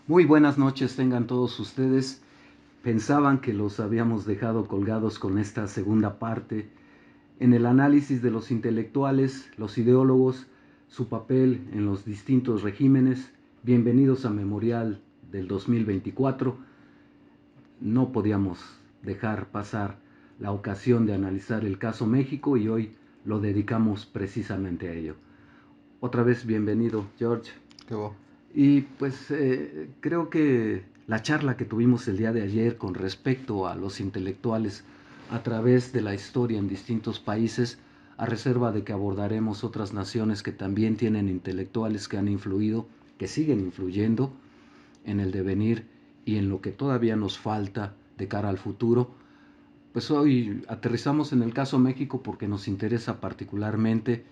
Muy buenas noches tengan todos ustedes. Pensaban que los habíamos dejado colgados con esta segunda parte en el análisis de los intelectuales, los ideólogos, su papel en los distintos regímenes. Bienvenidos a Memorial del 2024. No podíamos dejar pasar la ocasión de analizar el caso México y hoy lo dedicamos precisamente a ello. Otra vez bienvenido, George. ¿Qué hubo? Y pues creo que la charla que tuvimos el día de ayer con respecto a los intelectuales a través de la historia en distintos países, a reserva de que abordaremos otras naciones que también tienen intelectuales que han influido, que siguen influyendo en el devenir y en lo que todavía nos falta de cara al futuro, pues hoy aterrizamos en el caso México porque nos interesa particularmente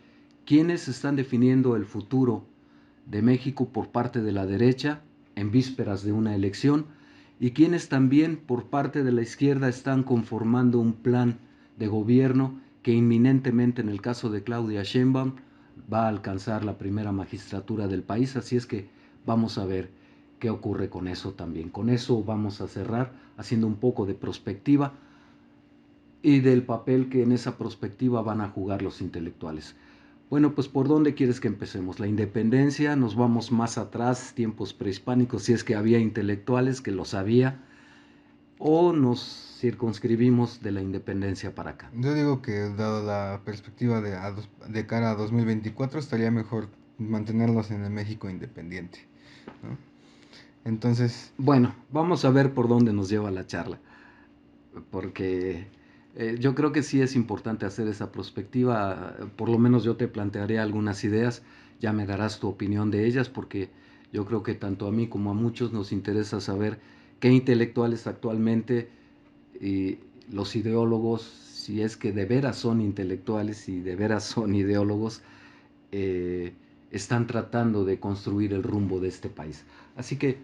quiénes están definiendo el futuro de México por parte de la derecha en vísperas de una elección y quienes también por parte de la izquierda están conformando un plan de gobierno que inminentemente en el caso de Claudia Sheinbaum va a alcanzar la primera magistratura del país, así es que vamos a ver qué ocurre con eso también. Con eso vamos a cerrar haciendo un poco de prospectiva y del papel que en esa perspectiva van a jugar los intelectuales. Bueno, pues ¿por dónde quieres que empecemos? ¿La independencia? ¿Nos vamos más atrás, tiempos prehispánicos, si es que había intelectuales que lo sabía? ¿O nos circunscribimos de la independencia para acá? Yo digo que dado la perspectiva de cara a 2024 estaría mejor mantenerlos en el México independiente, ¿no? Entonces, Bueno, vamos a ver por dónde nos lleva la charla, porque yo creo que sí es importante hacer esa perspectiva, por lo menos yo te plantearé algunas ideas, ya me darás tu opinión de ellas, porque yo creo que tanto a mí como a muchos nos interesa saber qué intelectuales actualmente y los ideólogos, si es que de veras son intelectuales y de veras son ideólogos, eh, están tratando de construir el rumbo de este país. Así que,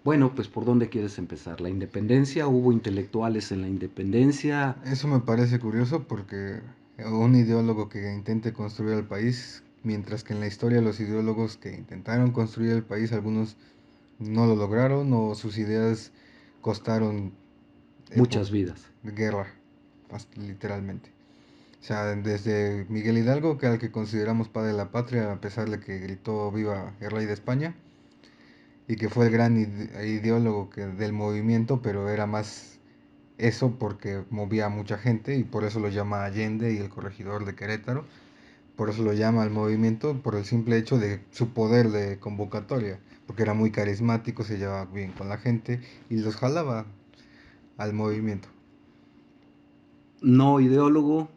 bueno, pues ¿por dónde quieres empezar? ¿La independencia? ¿Hubo intelectuales en la independencia? eso me parece curioso porque un ideólogo que intente construir el país, mientras que en la historia los ideólogos que intentaron construir el país, algunos no lo lograron o sus ideas costaron Muchas vidas. guerra, literalmente. O sea, desde Miguel Hidalgo, que al que consideramos padre de la patria, a pesar de que gritó viva el rey de España, y que fue el gran ideólogo del movimiento, pero era más eso porque movía a mucha gente y por eso lo llama Allende y el corregidor de Querétaro, por eso lo llama al movimiento, por el simple hecho de su poder de convocatoria, porque era muy carismático, se llevaba bien con la gente y los jalaba al movimiento. No ideólogo,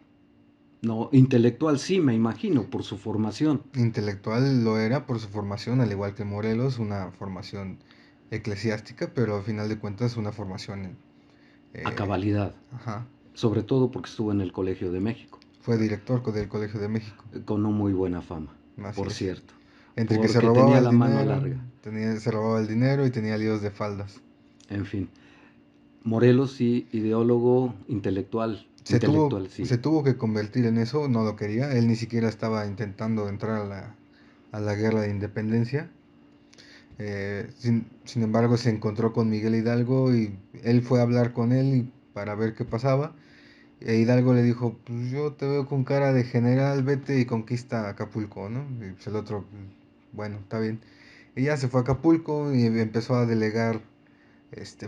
no intelectual, sí, me imagino, por su formación Intelectual lo era por su formación, al igual que Morelos, una formación eclesiástica, pero al final de cuentas una formación, a eh, cabalidad, ajá, sobre todo porque estuvo en el Colegio de México, fue director del Colegio de México, con no muy buena fama, así por es. cierto, Entre que se porque robaba tenía el la mano dinero, larga, se robaba el dinero y tenía líos de faldas. en fin. Morelos sí, ideólogo intelectual, intelectual sí. Se tuvo que convertir en eso, no lo quería, él ni siquiera estaba intentando entrar a la guerra de independencia. Sin embargo, se encontró con Miguel Hidalgo y él fue a hablar con él para ver qué pasaba. E Hidalgo le dijo, pues yo te veo con cara de general, vete y conquista Acapulco, ¿no? Y pues el otro, pues, bueno, está bien. Y ya se fue a Acapulco y empezó a delegar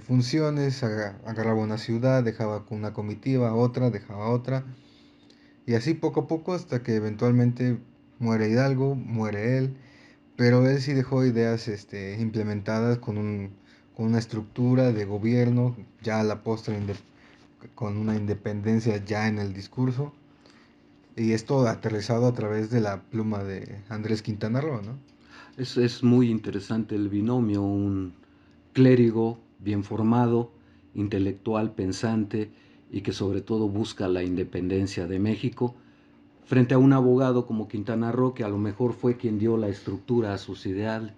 funciones, agarraba una ciudad, dejaba con una comitiva, otra, dejaba otra. Y así poco a poco hasta que eventualmente muere Hidalgo, muere él, pero él sí dejó ideas implementadas con una estructura de gobierno, ya a la postre con una independencia ya en el discurso, y esto aterrizado a través de la pluma de Andrés Quintana Roo, ¿no? Es muy interesante el binomio, un clérigo bien formado, intelectual, pensante y que sobre todo busca la independencia de México, frente a un abogado como Quintana Roo, que a lo mejor fue quien dio la estructura a sus ideales,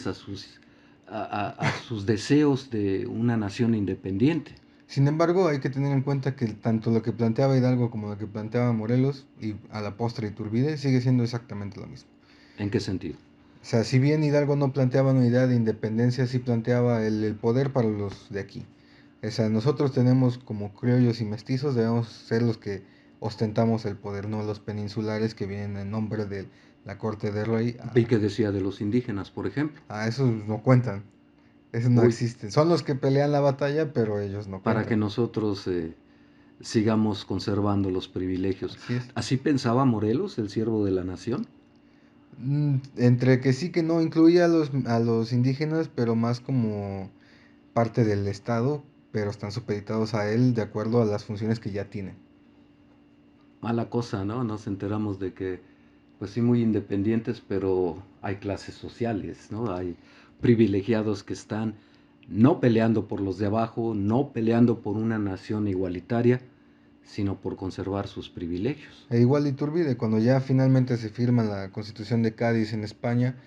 a sus deseos de una nación independiente. Sin embargo, hay que tener en cuenta que tanto lo que planteaba Hidalgo como lo que planteaba Morelos y a la postre Iturbide sigue siendo exactamente lo mismo. ¿En qué sentido? sea, si bien Hidalgo no planteaba una idea de independencia, sí planteaba el poder para los de aquí. O sea, nosotros tenemos como criollos y mestizos, debemos ser los que ostentamos el poder, no los peninsulares que vienen en nombre de la corte del rey. Vi que decía de los indígenas, por ejemplo. Esos no cuentan, esos no Uy, existen. Son los que pelean la batalla, pero ellos no para cuentan. que nosotros sigamos conservando los privilegios. Así es. ¿Así pensaba Morelos, el siervo de la nación? Entre que sí que no incluye a los indígenas, pero más como parte del Estado, pero están supeditados a él de acuerdo a las funciones que ya tienen. Mala cosa, ¿no? Nos enteramos de que, pues sí, muy independientes, pero hay clases sociales, ¿no? Hay privilegiados que están no peleando por los de abajo, no peleando por una nación igualitaria, sino por conservar sus privilegios. E igual Iturbide, cuando ya finalmente se firma la Constitución de Cádiz en España,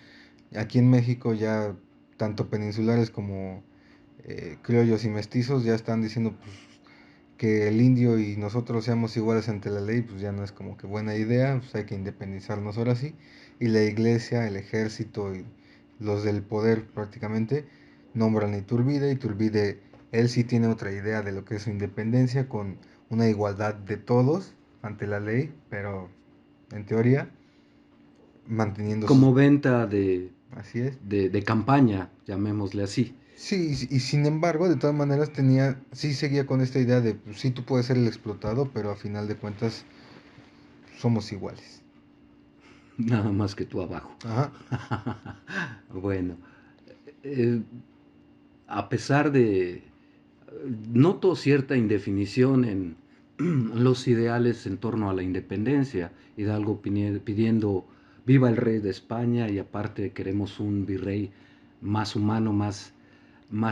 aquí en México ya tanto peninsulares como criollos y mestizos ya están diciendo pues, que el indio y nosotros seamos iguales ante la ley, pues ya no es como que buena idea, pues hay que independizarnos ahora sí. Y la iglesia, el ejército y los del poder prácticamente nombran a Iturbide. Iturbide, él sí tiene otra idea de lo que es su independencia con una igualdad de todos ante la ley, pero en teoría manteniendo sus... Como venta Así es. de campaña, llamémosle así. Sí, y sin embargo, de todas maneras sí seguía con esta idea de, pues, sí, tú puedes ser el explotado, pero a final de cuentas somos iguales. Nada más que tú abajo. Ajá. Bueno, eh, a pesar de, noto cierta indefinición en los ideales en torno a la independencia. Hidalgo pidiendo viva el rey de España y aparte queremos un virrey más humano, más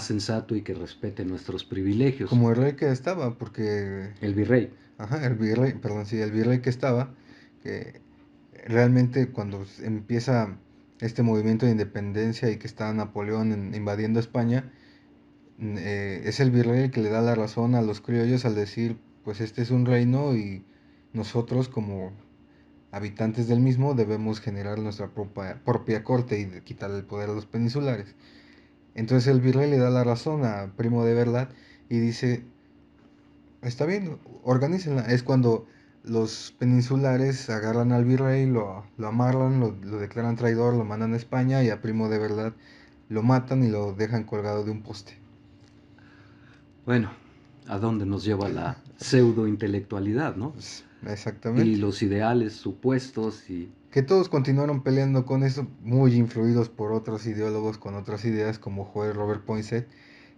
sensato y que respete nuestros privilegios. Como el rey que estaba, porque, El virrey. ajá, el virrey, perdón, sí, el virrey que estaba, que realmente cuando empieza este movimiento de independencia y que está Napoleón invadiendo España, es el virrey el que le da la razón a los criollos al decir, pues este es un reino y nosotros como habitantes del mismo debemos generar nuestra propia corte y quitar el poder a los peninsulares. Entonces el virrey le da la razón a Primo de Verdad y dice, está bien, organícenla. Es cuando los peninsulares agarran al virrey, lo amarran, lo declaran traidor, lo mandan a España y a Primo de Verdad lo matan y lo dejan colgado de un poste. Bueno, ¿a dónde nos lleva la pseudo intelectualidad, no? Pues, Y exactamente. los ideales supuestos y Que todos continuaron peleando con eso, muy influidos por otros ideólogos con otras ideas, como Joel Robert Poinsett,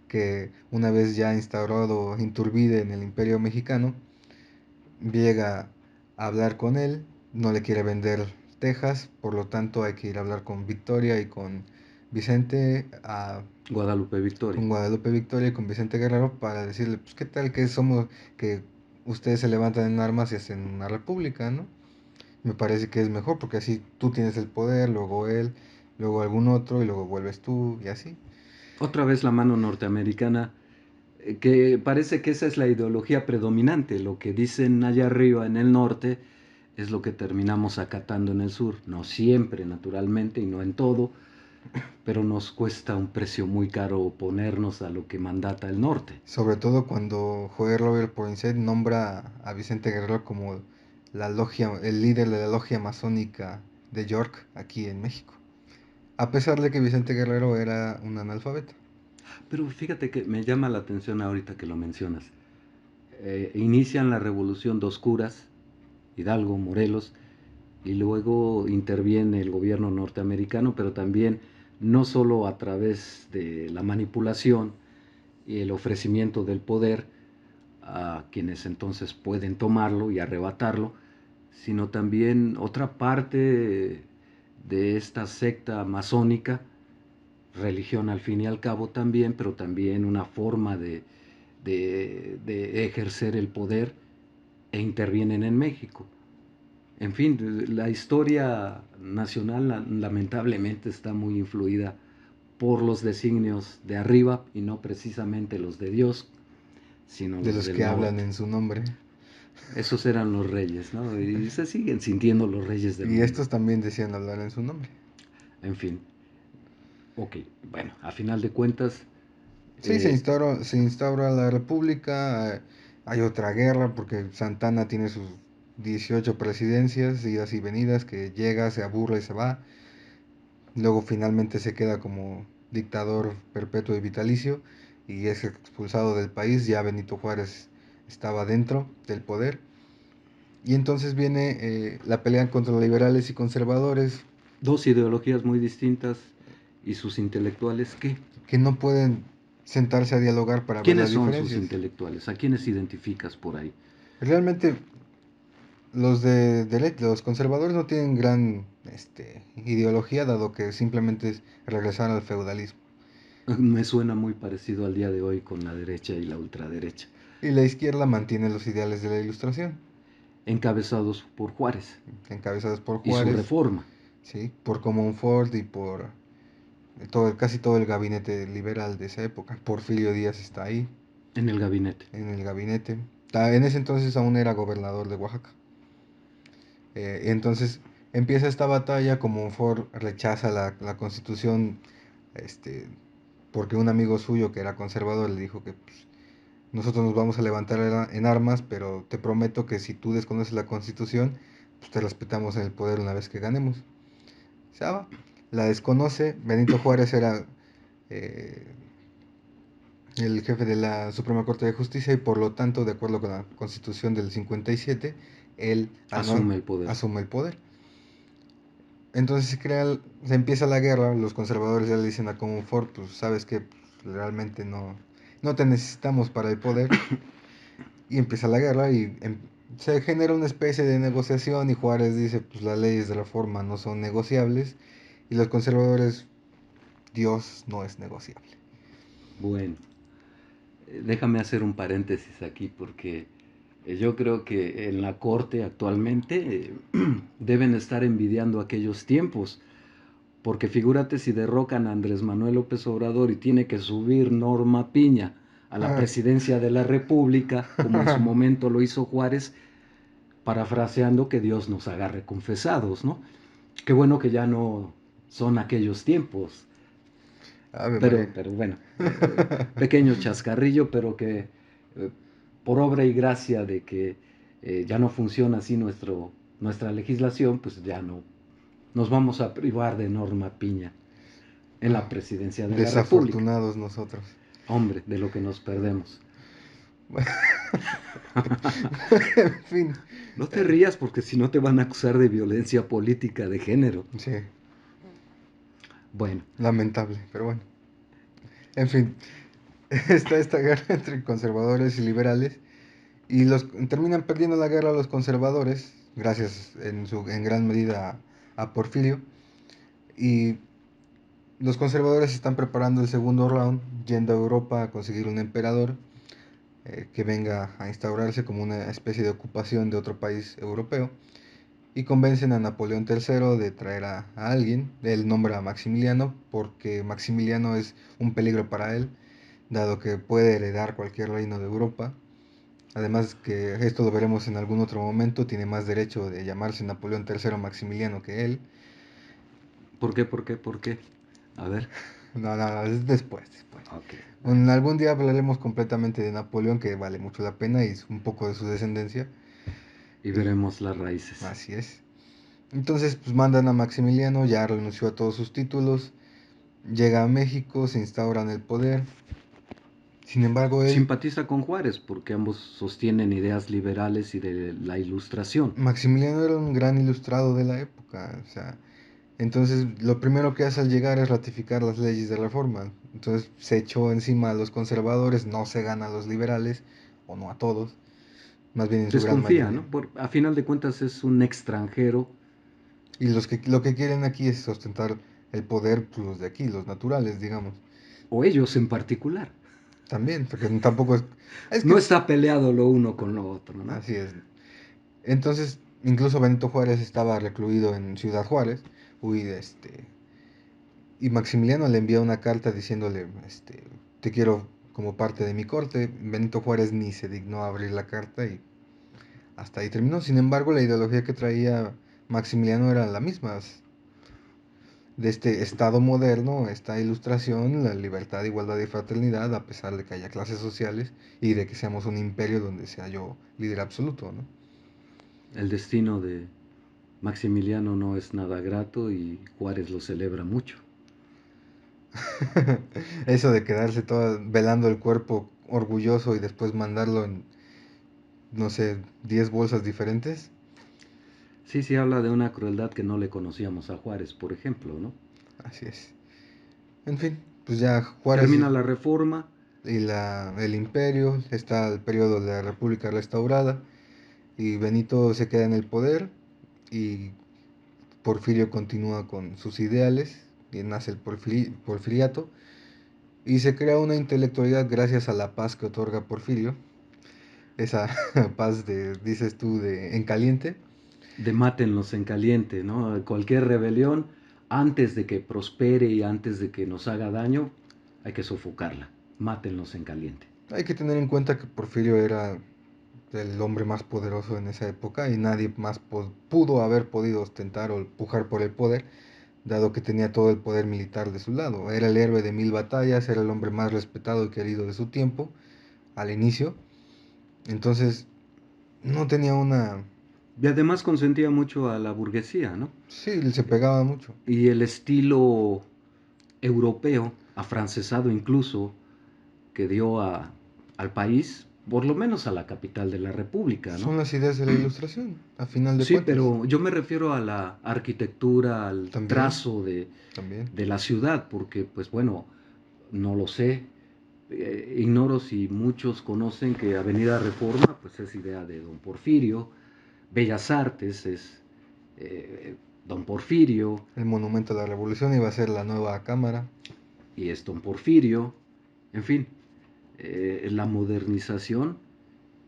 que una vez ya instaurado Iturbide en el Imperio Mexicano, llega a hablar con él, no le quiere vender Texas, por lo tanto hay que ir a hablar con Victoria y con Vicente, Guadalupe Victoria. con Guadalupe Victoria y con Vicente Guerrero para decirle, pues qué tal que somos, que ustedes se levantan en armas y hacen una república, ¿no? Me parece que es mejor porque así tú tienes el poder, luego él, luego algún otro y luego vuelves tú y así. Otra vez la mano norteamericana, que parece que esa es la ideología predominante. Lo que dicen allá arriba en el norte es lo que terminamos acatando en el sur. No siempre, naturalmente, y no en todo, pero nos cuesta un precio muy caro oponernos a lo que mandata el norte. Sobre todo cuando Joel Robert Poinsett nombra a Vicente Guerrero como la logia, el líder de la logia masónica de York aquí en México. A pesar de que Vicente Guerrero era un analfabeto. Pero fíjate que me llama la atención ahorita que lo mencionas. Inician la revolución dos curas, Hidalgo, Morelos, y luego interviene el gobierno norteamericano, pero también no solo a través de la manipulación y el ofrecimiento del poder a quienes entonces pueden tomarlo y arrebatarlo, sino también otra parte de esta secta masónica, religión al fin y al cabo también, pero también una forma de ejercer el poder e intervienen en México. En fin, la historia nacional lamentablemente está muy influida por los designios de arriba y no precisamente los de Dios, sino De los los que del hablan norte. en su nombre. Esos eran los reyes, ¿no? Y se siguen sintiendo los reyes del Y mundo. estos también decían hablar en su nombre. En fin, ok, bueno, a final de cuentas, Sí, eh, se instaura la república, hay otra guerra porque Santana tiene sus 18 presidencias, idas y venidas, que llega, se aburre y se va. Luego finalmente se queda como dictador perpetuo y vitalicio y es expulsado del país. Ya Benito Juárez estaba dentro del poder. Y entonces viene la pelea contra liberales y conservadores dos ideologías muy distintas y sus intelectuales, ¿qué? que no pueden sentarse a dialogar para ver ¿Quiénes las son sus diferencias. intelectuales? ¿A quiénes identificas por ahí? Realmente los conservadores no tienen gran ideología, dado que simplemente es regresar al feudalismo. Me suena muy parecido al día de hoy con la derecha y la ultraderecha, Y la izquierda mantiene los ideales de la Ilustración, encabezados por Juárez encabezados por y su Juárez, reforma. ¿sí? Por Comonfort y por casi todo el gabinete liberal de esa época. Porfirio Díaz está ahí, En el gabinete. en el gabinete. En ese entonces aún era gobernador de Oaxaca. Entonces empieza esta batalla, Comonfort rechaza la constitución, este, porque un amigo suyo que era conservador le dijo que pues, nosotros nos vamos a levantar en armas, pero te prometo que si tú desconoces la constitución, pues te respetamos en el poder una vez que ganemos. Saba la desconoce. Benito Juárez era eh, el jefe de la Suprema Corte de Justicia y por lo tanto, de acuerdo con la Constitución del 57, él al no, Asume el poder. asume el poder. Entonces se empieza la guerra, los conservadores ya le dicen a Comonfort, pues sabes que pues, realmente no te necesitamos para el poder, y empieza la guerra y se genera una especie de negociación y Juárez dice, pues las leyes de reforma no son negociables, y los conservadores, Dios no es negociable. Bueno, déjame hacer un paréntesis aquí porque yo creo que en la corte actualmente deben estar envidiando aquellos tiempos, porque figúrate si derrocan a Andrés Manuel López Obrador y tiene que subir Norma Piña a la presidencia de la República, como en su momento lo hizo Juárez, parafraseando que Dios nos agarre confesados, ¿no? Qué bueno que ya no son aquellos tiempos, Ave María. pero bueno, pequeño chascarrillo, pero que por obra y gracia de que ya no funciona así nuestra legislación, pues ya no nos vamos a privar de Norma Piña en la presidencia de la República. Desafortunados nosotros. Hombre, de lo que nos perdemos. En fin, No te rías porque si no te van a acusar de violencia política de género. sí, Bueno, lamentable, pero bueno. En fin, está esta guerra entre conservadores y liberales y terminan perdiendo la guerra los conservadores, gracias en gran medida a Porfirio, y los conservadores están preparando el segundo round, yendo a Europa a conseguir un emperador que venga a instaurarse como una especie de ocupación de otro país europeo, y convencen a Napoleón III de traer a alguien. Él nombra a Maximiliano porque Maximiliano es un peligro para él, dado que puede heredar cualquier reino de Europa. Además que esto lo veremos en algún otro momento, tiene más derecho de llamarse Napoleón III Maximiliano que él. ¿por qué? ¿Por qué? ¿Por qué? A ver. No, es después. Ok. En algún día hablaremos completamente de Napoleón, que vale mucho la pena, y un poco de su descendencia. Y Y veremos las raíces. así es. Entonces, pues mandan a Maximiliano, ya renunció a todos sus títulos, llega a México, se instaura en el poder. Sin embargo, Simpatiza con Juárez porque ambos sostienen ideas liberales y de la ilustración. Maximiliano era un gran ilustrado de la época, o sea, entonces lo primero que hace al llegar es ratificar las leyes de reforma. Entonces se echó encima a los conservadores, no se gana a los liberales, o no a todos, más bien en su gran Desconfía, mayoría. ¿no? A final de cuentas es un extranjero, Y lo que quieren aquí es ostentar el poder, pues, los de aquí, los naturales, digamos. o ellos en particular. También, porque tampoco es No que, está peleado lo uno con lo otro, ¿no? así es. Entonces, incluso Benito Juárez estaba recluido en Ciudad Juárez, uy, y Maximiliano le envía una carta diciéndole, te quiero como parte de mi corte. Benito Juárez ni se dignó a abrir la carta y hasta ahí terminó. Sin embargo, la ideología que traía Maximiliano era la misma. de este Estado moderno, esta ilustración, la libertad, igualdad y fraternidad, a pesar de que haya clases sociales y de que seamos un imperio donde sea yo líder absoluto, ¿no? El destino de Maximiliano no es nada grato y Juárez lo celebra mucho. Eso de quedarse todo velando el cuerpo orgulloso y después mandarlo en, no sé, 10 bolsas diferentes. Sí, sí habla de una crueldad que no le conocíamos a Juárez, por ejemplo, ¿no? Así es. En fin, pues ya Juárez Termina la reforma. y el imperio, está el periodo de la República restaurada y Benito se queda en el poder y Porfirio continúa con sus ideales y nace el porfiriato y se crea una intelectualidad gracias a la paz que otorga Porfirio, esa paz de, dices tú, de en caliente. De mátenlos en caliente, ¿no? Cualquier rebelión, antes de que prospere y antes de que nos haga daño, hay que sofocarla. Mátenlos en caliente. Hay que tener en cuenta que Porfirio era el hombre más poderoso en esa época y nadie más pudo haber podido ostentar o pujar por el poder, dado que tenía todo el poder militar de su lado. Era el héroe de 1000 batallas, era el hombre más respetado y querido de su tiempo, al inicio. Entonces, no tenía una... Y además consentía mucho a la burguesía, ¿no? Sí, se pegaba mucho. Y el estilo europeo, afrancesado incluso, que dio al país, por lo menos a la capital de la República, ¿no? Son las ideas de la ilustración, a final de Sí, cuentas. pero yo me refiero a la arquitectura, al También, trazo también. de la ciudad, porque pues bueno, no lo sé, ignoro si muchos conocen que Avenida Reforma pues es idea de don Porfirio, Bellas Artes es don Porfirio El monumento a la revolución iba a ser la nueva cámara. y es don Porfirio, en fin, la modernización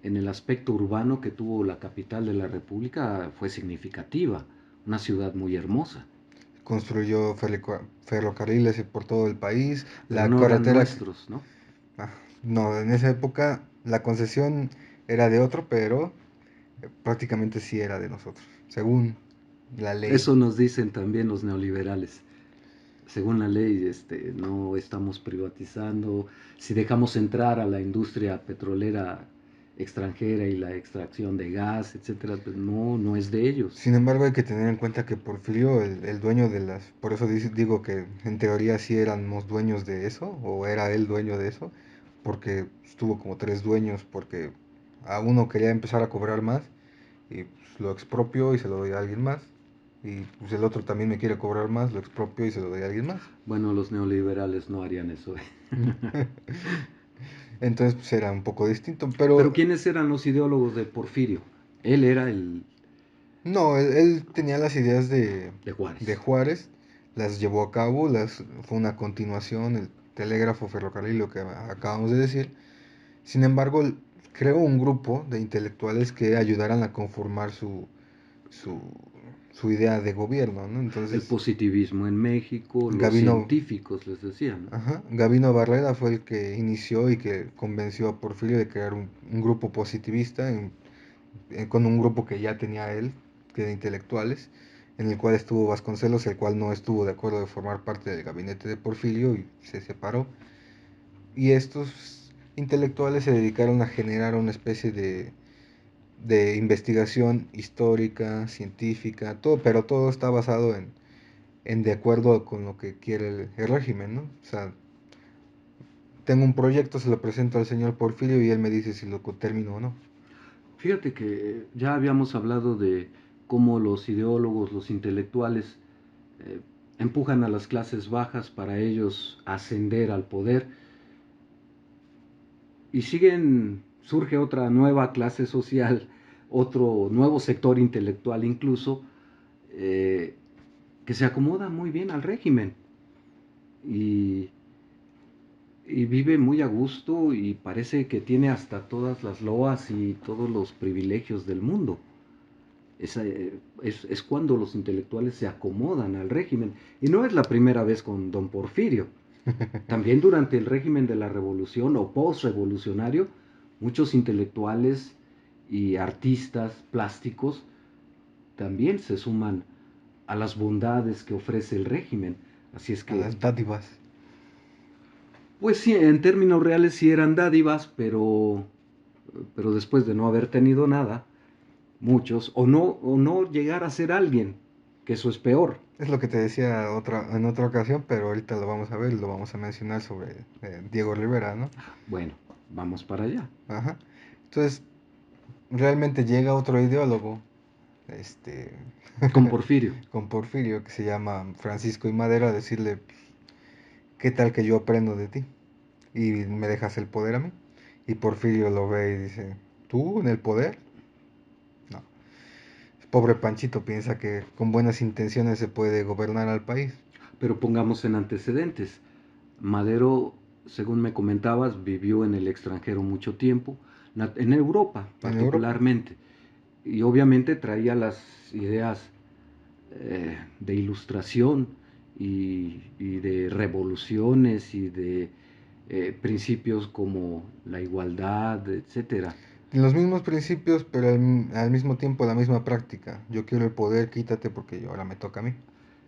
en el aspecto urbano que tuvo la capital de la República fue significativa, una ciudad muy hermosa, Construyó ferrocarriles por todo el país. pero La no eran carretera... nuestros, ¿no? Ah, no, en esa época la concesión era de otro, pero prácticamente sí era de nosotros, según la ley. Eso nos dicen también los neoliberales. Según la ley, no estamos privatizando. Si dejamos entrar a la industria petrolera extranjera y la extracción de gas, etcétera, pues no, no es de ellos. Sin embargo, hay que tener en cuenta que Porfirio, el dueño de las... Por eso digo que en teoría sí éramos dueños de eso, o era él dueño de eso, porque tuvo como tres dueños, porque a uno quería empezar a cobrar más y pues, lo expropió y se lo doy a alguien más. Y pues el otro también me quiere cobrar más, lo expropio y se lo doy a alguien más. Bueno, los neoliberales no harían eso. Entonces pues era un poco distinto, Pero pero ¿quiénes eran los ideólogos de Porfirio? Él era el no, él tenía las ideas de de Juárez. Juárez, las llevó a cabo, fue una continuación, el telégrafo ferrocarril, lo que acabamos de decir. Sin embargo, creó un grupo de intelectuales que ayudaran a conformar su, su idea de gobierno, ¿no? El Entonces, positivismo en México, los Gavino, científicos les decían, ¿no? ajá, Gavino Barrera fue el que inició y que convenció a Porfirio de crear un grupo positivista con un grupo que ya tenía él, que de intelectuales, en el cual estuvo Vasconcelos, el cual no estuvo de acuerdo de formar parte del gabinete de Porfirio y se separó. Y estos intelectuales se dedicaron a generar una especie de investigación histórica, científica, todo, pero todo está basado en de acuerdo con lo que quiere el régimen, ¿no? O sea, tengo un proyecto, se lo presento al señor Porfirio y él me dice si lo termino o no. Fíjate que ya habíamos hablado de cómo los ideólogos, los intelectuales, eh, empujan a las clases bajas para ellos ascender al poder y surge otra nueva clase social, otro nuevo sector intelectual incluso, eh, que se acomoda muy bien al régimen y, y vive muy a gusto y parece que tiene hasta todas las loas y todos los privilegios del mundo. Es cuando los intelectuales se acomodan al régimen. Y no es la primera vez con don Porfirio. También durante el régimen de la revolución o postrevolucionario, muchos intelectuales y artistas plásticos también se suman a las bondades que ofrece el régimen. Así es a que, las dádivas. pues sí, en términos reales sí eran dádivas, pero después de no haber tenido nada, muchos, o no llegar a ser alguien, que eso es peor. Es lo que te decía en otra ocasión, pero ahorita lo vamos a ver, lo vamos a mencionar sobre Diego Rivera, ¿no? Bueno, vamos para allá. Ajá. Entonces, realmente llega otro ideólogo, este, Con Porfirio. con Porfirio, que se llama Francisco y Madero, a decirle, ¿qué tal que yo aprendo de ti? Y me dejas el poder a mí. Y Porfirio lo ve y dice, ¿tú en el poder? No. Pobre Panchito piensa que con buenas intenciones se puede gobernar al país. Pero pongamos en antecedentes. Madero, según me comentabas, vivió en el extranjero mucho tiempo, en Europa En Europa. particularmente, y obviamente traía las ideas de ilustración y de revoluciones y de principios como la igualdad, etcétera. Los mismos principios, pero al mismo tiempo la misma práctica. Yo quiero el poder, quítate porque ahora me toca a mí.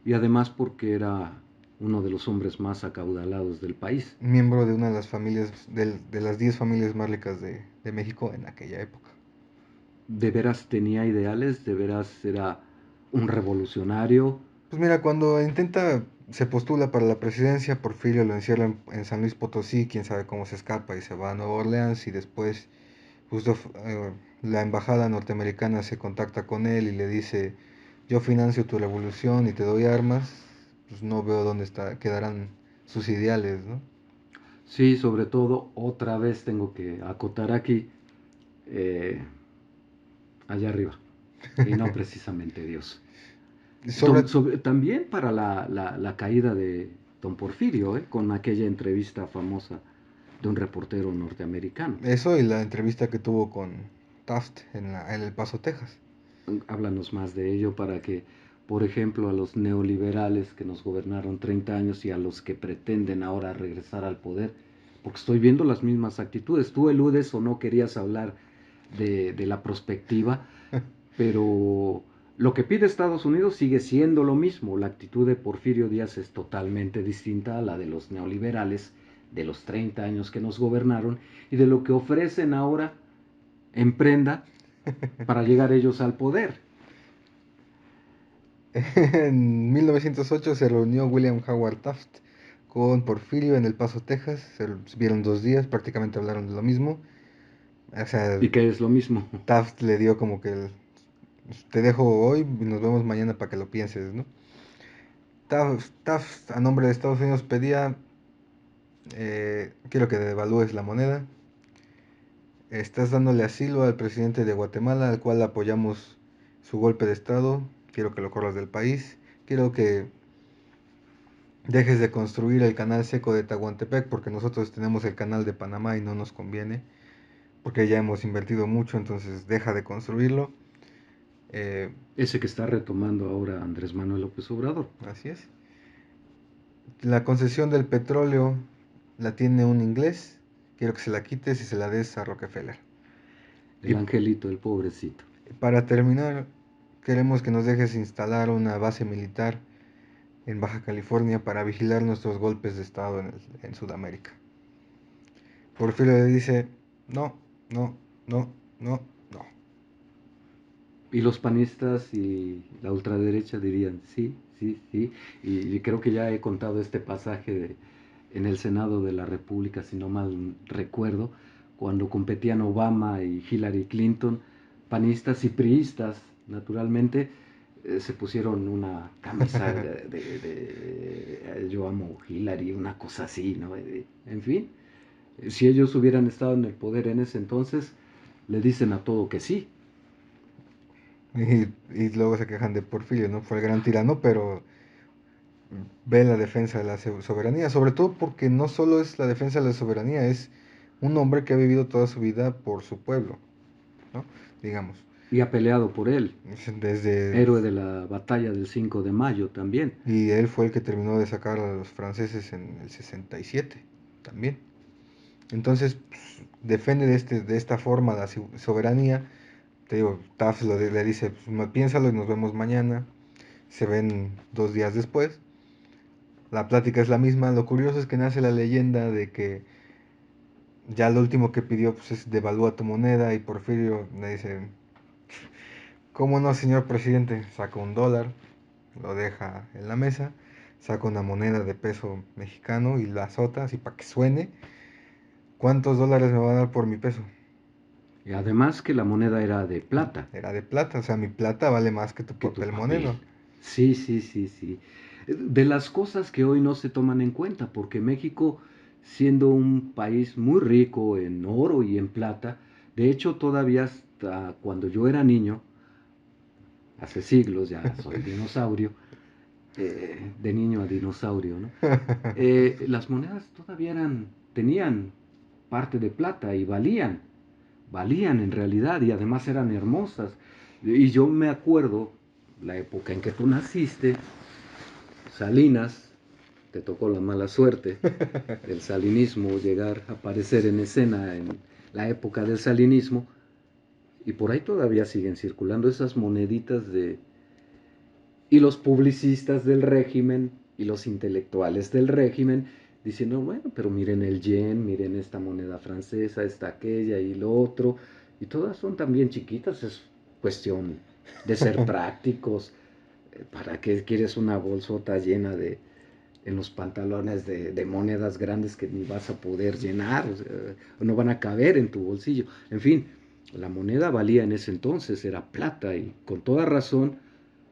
Y además porque era uno de los hombres más acaudalados del país. Miembro de una de las familias, de las 10 familias más ricas de México en aquella época. De veras tenía ideales, de veras era un revolucionario. Pues mira, cuando se postula para la presidencia, Porfirio lo encierra en San Luis Potosí, quién sabe cómo se escapa y se va a Nueva Orleans y después justo la embajada norteamericana se contacta con él y le dice, yo financio tu revolución y te doy armas, pues no veo quedarán sus ideales, ¿no? Sí, sobre todo, otra vez tengo que acotar aquí, eh, allá arriba, y no precisamente Dios. Sobre También para la caída de don Porfirio, con aquella entrevista famosa de un reportero norteamericano. eso y la entrevista que tuvo con Taft en El Paso, Texas. Háblanos más de ello para que, por ejemplo, a los neoliberales que nos gobernaron 30 años y a los que pretenden ahora regresar al poder, porque estoy viendo las mismas actitudes. Tú eludes o no querías hablar de la prospectiva, pero lo que pide Estados Unidos sigue siendo lo mismo. La actitud de Porfirio Díaz es totalmente distinta a la de los neoliberales de los 30 años que nos gobernaron y de lo que ofrecen ahora en prenda para llegar ellos al poder. En 1908 se reunió William Howard Taft con Porfirio en El Paso, Texas. Se vieron 2 días, prácticamente hablaron de lo mismo. O sea, Y que es lo mismo. Taft le dio como que te dejo hoy y nos vemos mañana para que lo pienses, ¿no? Taft, a nombre de Estados Unidos pedía, quiero que devalúes la moneda. Estás dándole asilo al presidente de Guatemala, al cual apoyamos su golpe de estado. Quiero que lo corras del país. Quiero que dejes de construir el canal seco de Tahuantepec porque nosotros tenemos el canal de Panamá y no nos conviene, porque ya hemos invertido mucho, entonces deja de construirlo. Eh, Ese que está retomando ahora Andrés Manuel López Obrador. Así es. La concesión del petróleo la tiene un inglés, quiero que se la quites y se la des a Rockefeller. El Y angelito, el pobrecito. para terminar, queremos que nos dejes instalar una base militar en Baja California para vigilar nuestros golpes de estado en Sudamérica. Porfirio le dice, no, no, no, no, no. Y los panistas y la ultraderecha dirían, sí, sí, sí. Y creo que ya he contado este pasaje en el Senado de la República, si no mal recuerdo, cuando competían Obama y Hillary Clinton, panistas y priistas, naturalmente, se pusieron una camisa yo amo Hillary, una cosa así, ¿no? En fin, si ellos hubieran estado en el poder en ese entonces, le dicen a todo que sí. Y luego se quejan de Porfirio, ¿no? Fue el gran tirano, pero ve la defensa de la soberanía, sobre todo porque no solo es la defensa de la soberanía, es un hombre que ha vivido toda su vida por su pueblo, ¿no? Digamos, Y ha peleado por él, desde... héroe de la batalla del 5 de mayo también. Y él fue el que terminó de sacar a los franceses en el 67, también. Entonces, pues, defiende de esta forma la soberanía. Te digo, Taft le dice, pues, piénsalo y nos vemos mañana. se ven 2 días después. La plática es la misma. Lo curioso es que nace la leyenda de que ya lo último que pidió pues, es devalúa tu moneda y Porfirio le dice, ¿cómo no, señor presidente? Saca $1, lo deja en la mesa, saca una moneda de peso mexicano y la azota así para que suene. ¿Cuántos dólares me va a dar por mi peso? Y además que la moneda era de plata, Era de plata, o sea, mi plata vale más que tu que tu papel papel. moneda. Sí, sí, sí, sí. De las cosas que hoy no se toman en cuenta, porque México, siendo un país muy rico en oro y en plata, de hecho todavía hasta cuando yo era niño, hace siglos, ya soy dinosaurio, de niño a dinosaurio, ¿no? Las monedas todavía tenían parte de plata y valían en realidad y además eran hermosas. Y yo me acuerdo, la época en que tú naciste, Salinas, te tocó la mala suerte del salinismo, llegar a aparecer en escena en la época del salinismo, y por ahí todavía siguen circulando esas moneditas de... Y los publicistas del régimen y los intelectuales del régimen diciendo, bueno, pero miren el yen, miren esta moneda francesa, esta aquella y lo otro, y todas son también chiquitas, es cuestión de ser prácticos. ¿Para qué quieres una bolsota llena de, en los pantalones de monedas grandes que ni vas a poder llenar, o sea, no van a caber en tu bolsillo? En fin, la moneda valía en ese entonces, era plata y con toda razón.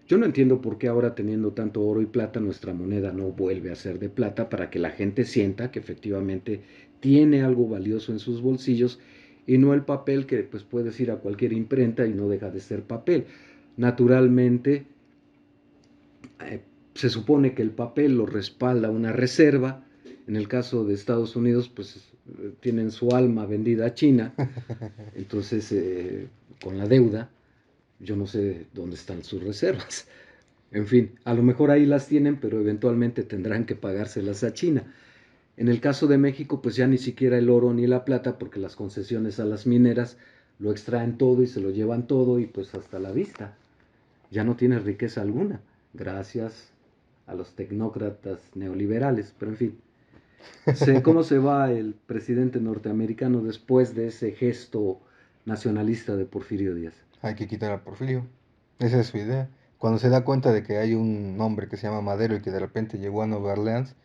Yo no entiendo por qué ahora teniendo tanto oro y plata nuestra moneda no vuelve a ser de plata para que la gente sienta que efectivamente tiene algo valioso en sus bolsillos y no el papel que pues puedes ir a cualquier imprenta y no deja de ser papel. Naturalmente, eh, se supone que el papel lo respalda una reserva. En el caso de Estados Unidos, pues tienen su alma vendida a China, entonces con la deuda, yo no sé dónde están sus reservas. En fin, a lo mejor ahí las tienen, pero eventualmente tendrán que pagárselas a China. En el caso de México, pues ya ni siquiera el oro ni la plata, porque las concesiones a las mineras lo extraen todo y se lo llevan todo y pues hasta la vista. Ya no tiene riqueza alguna, gracias a los tecnócratas neoliberales. Pero en fin, sé cómo se va el presidente norteamericano después de ese gesto nacionalista de Porfirio Díaz. Hay que quitar a Porfirio. Esa es su idea. Cuando se da cuenta de que hay un hombre que se llama Madero y que de repente llegó a Nueva Orleans,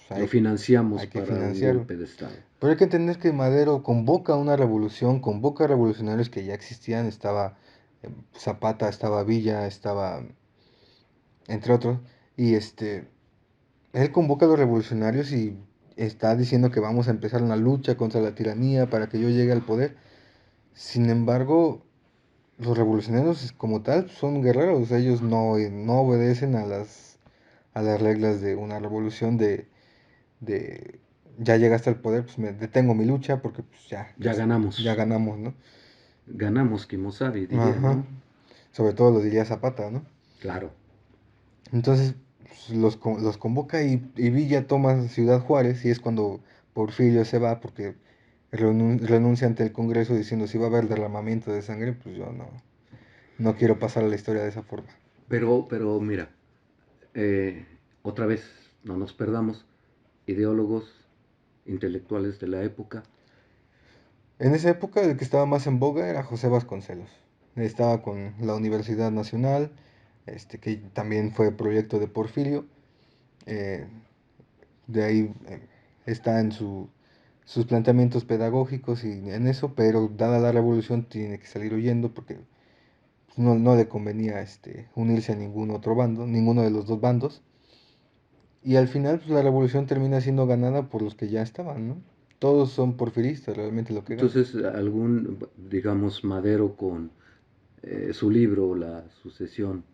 pues Lo financiamos hay que para un financiarlo. golpe de Estado. Pero hay que entender que Madero convoca una revolución, convoca revolucionarios que ya existían. Estaba Zapata, estaba Villa, estaba entre otros. Y él convoca a los revolucionarios y está diciendo que vamos a empezar una lucha contra la tiranía para que yo llegue al poder. Sin embargo, los revolucionarios como tal son guerreros, ellos no obedecen a las reglas de una revolución de ya llegaste al poder, pues me detengo mi lucha porque pues Ya ya ganamos. ganamos, ¿no? Ganamos, Kimosabi, dirían, Ajá. ¿no? Sobre todo lo diría Zapata, ¿no? Claro. Entonces pues, los convoca y Villa toma Ciudad Juárez y es cuando Porfirio se va porque renuncia ante el Congreso diciendo si va a haber derramamiento de sangre, pues yo no quiero pasar a la historia de esa forma. Pero mira, eh, otra vez, no nos perdamos, ideólogos, intelectuales de la época. En esa época el que estaba más en boga era José Vasconcelos. Estaba con la Universidad Nacional, que también fue proyecto de Porfirio. eh, de ahí está en sus planteamientos pedagógicos y en eso, pero dada la revolución tiene que salir huyendo porque no le convenía unirse a ningún otro bando, ninguno de los dos bandos. Y al final pues, la revolución termina siendo ganada por los que ya estaban, ¿no? Todos son porfiristas, realmente lo que gana. Entonces, algún, digamos, Madero con su libro, La sucesión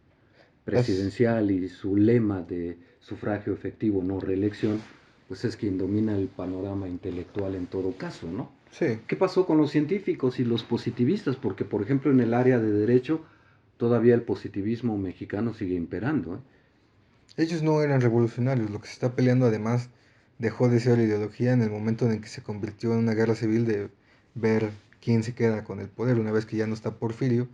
Las, presidencial y su lema de sufragio efectivo, no reelección, pues es quien domina el panorama intelectual en todo caso, ¿no? sí, ¿Qué pasó con los científicos y los positivistas? Porque, por ejemplo, en el área de derecho, todavía el positivismo mexicano sigue imperando, ¿eh? ellos no eran revolucionarios, lo que se está peleando además dejó de ser ideología en el momento en el que se convirtió en una guerra civil de ver quién se queda con el poder una vez que ya no está Porfirio.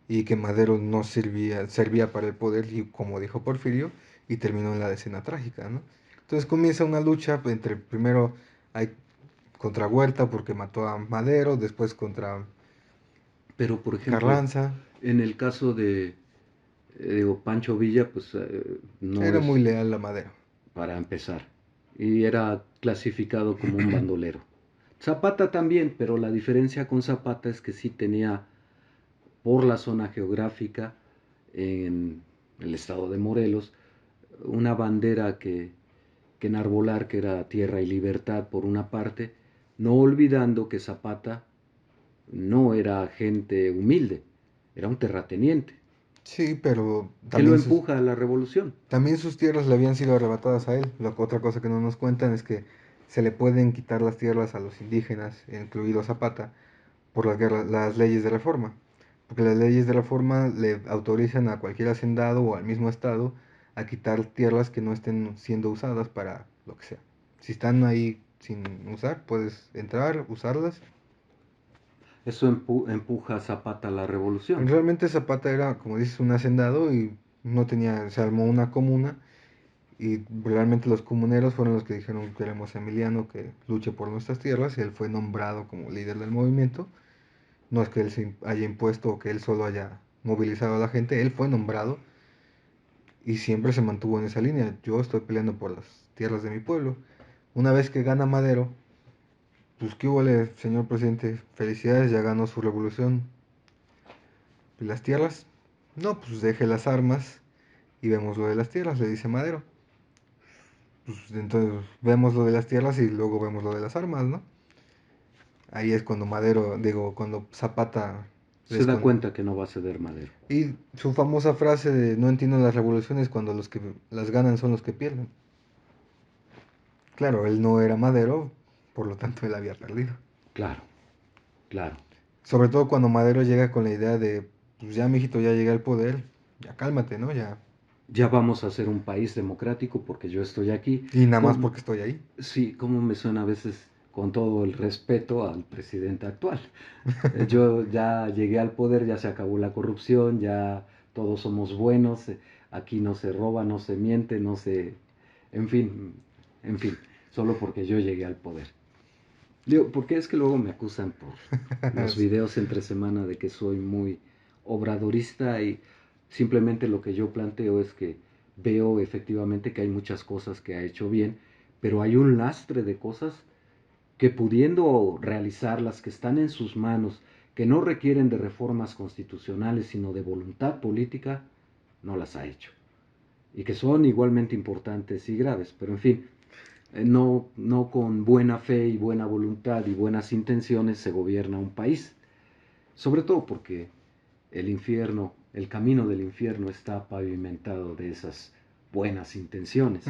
y que Madero no servía para el poder, y como dijo Porfirio, y terminó en la escena trágica, ¿no? Entonces comienza una lucha entre, primero hay contra Huerta porque mató a Madero, después contra Pero, por ejemplo, Carranza. en el caso de, digo, Pancho Villa, pues no Era muy es leal a Madero. para empezar. Y era clasificado como un bandolero. Zapata también, pero la diferencia con Zapata es que sí tenía, por la zona geográfica, en el estado de Morelos, una bandera que enarbolar, que era tierra y libertad por una parte, no olvidando que Zapata no era gente humilde, era un terrateniente, Sí, pero que lo empuja a la revolución. también sus tierras le habían sido arrebatadas a él. Otra cosa que no nos cuentan es que se le pueden quitar las tierras a los indígenas, incluido Zapata, por las leyes de reforma. Porque las leyes de reforma le autorizan a cualquier hacendado o al mismo estado a quitar tierras que no estén siendo usadas para lo que sea. Si están ahí sin usar, puedes entrar, usarlas. Eso empuja a Zapata a la revolución. Realmente Zapata era, como dices, un hacendado y no tenía, se armó una comuna y realmente los comuneros fueron los que dijeron queremos a Emiliano que luche por nuestras tierras y él fue nombrado como líder del movimiento. No es que él se haya impuesto o que él solo haya movilizado a la gente, él fue nombrado y siempre se mantuvo en esa línea. Yo estoy peleando por las tierras de mi pueblo. Una vez que gana Madero, pues qué hubo, señor presidente, felicidades, ya ganó su revolución. ¿Y las tierras? No, pues deje las armas y vemos lo de las tierras, le dice Madero. Pues entonces vemos lo de las tierras y luego vemos lo de las armas, ¿no? Ahí es cuando Madero, digo, cuando Zapata Se les da con... cuenta que no va a ceder Madero. Y su famosa frase de no entiendo las revoluciones cuando los que las ganan son los que pierden. Claro, él no era Madero, por lo tanto él había perdido. Claro, claro. Sobre todo cuando Madero llega con la idea de, pues ya mijito, ya llegué al poder, ya cálmate, ¿no? Ya. Ya vamos a ser un país democrático porque yo estoy aquí. Y nada más Con, porque estoy ahí. sí, como me suena a veces con todo el respeto al presidente actual. Yo ya llegué al poder, ya se acabó la corrupción, ya todos somos buenos, aquí no se roba, no se miente, no se... En fin, en fin, solo porque yo llegué al poder. Digo, porque es que luego me acusan por los videos entre semana de que soy muy obradorista y simplemente lo que yo planteo es que veo efectivamente que hay muchas cosas que ha hecho bien, pero hay un lastre de cosas que pudiendo realizarlas, que están en sus manos, que no requieren de reformas constitucionales, sino de voluntad política, no las ha hecho. Y que son igualmente importantes y graves, pero en fin, no con buena fe y buena voluntad y buenas intenciones se gobierna un país. Sobre todo porque el infierno, el camino del infierno está pavimentado de esas buenas intenciones.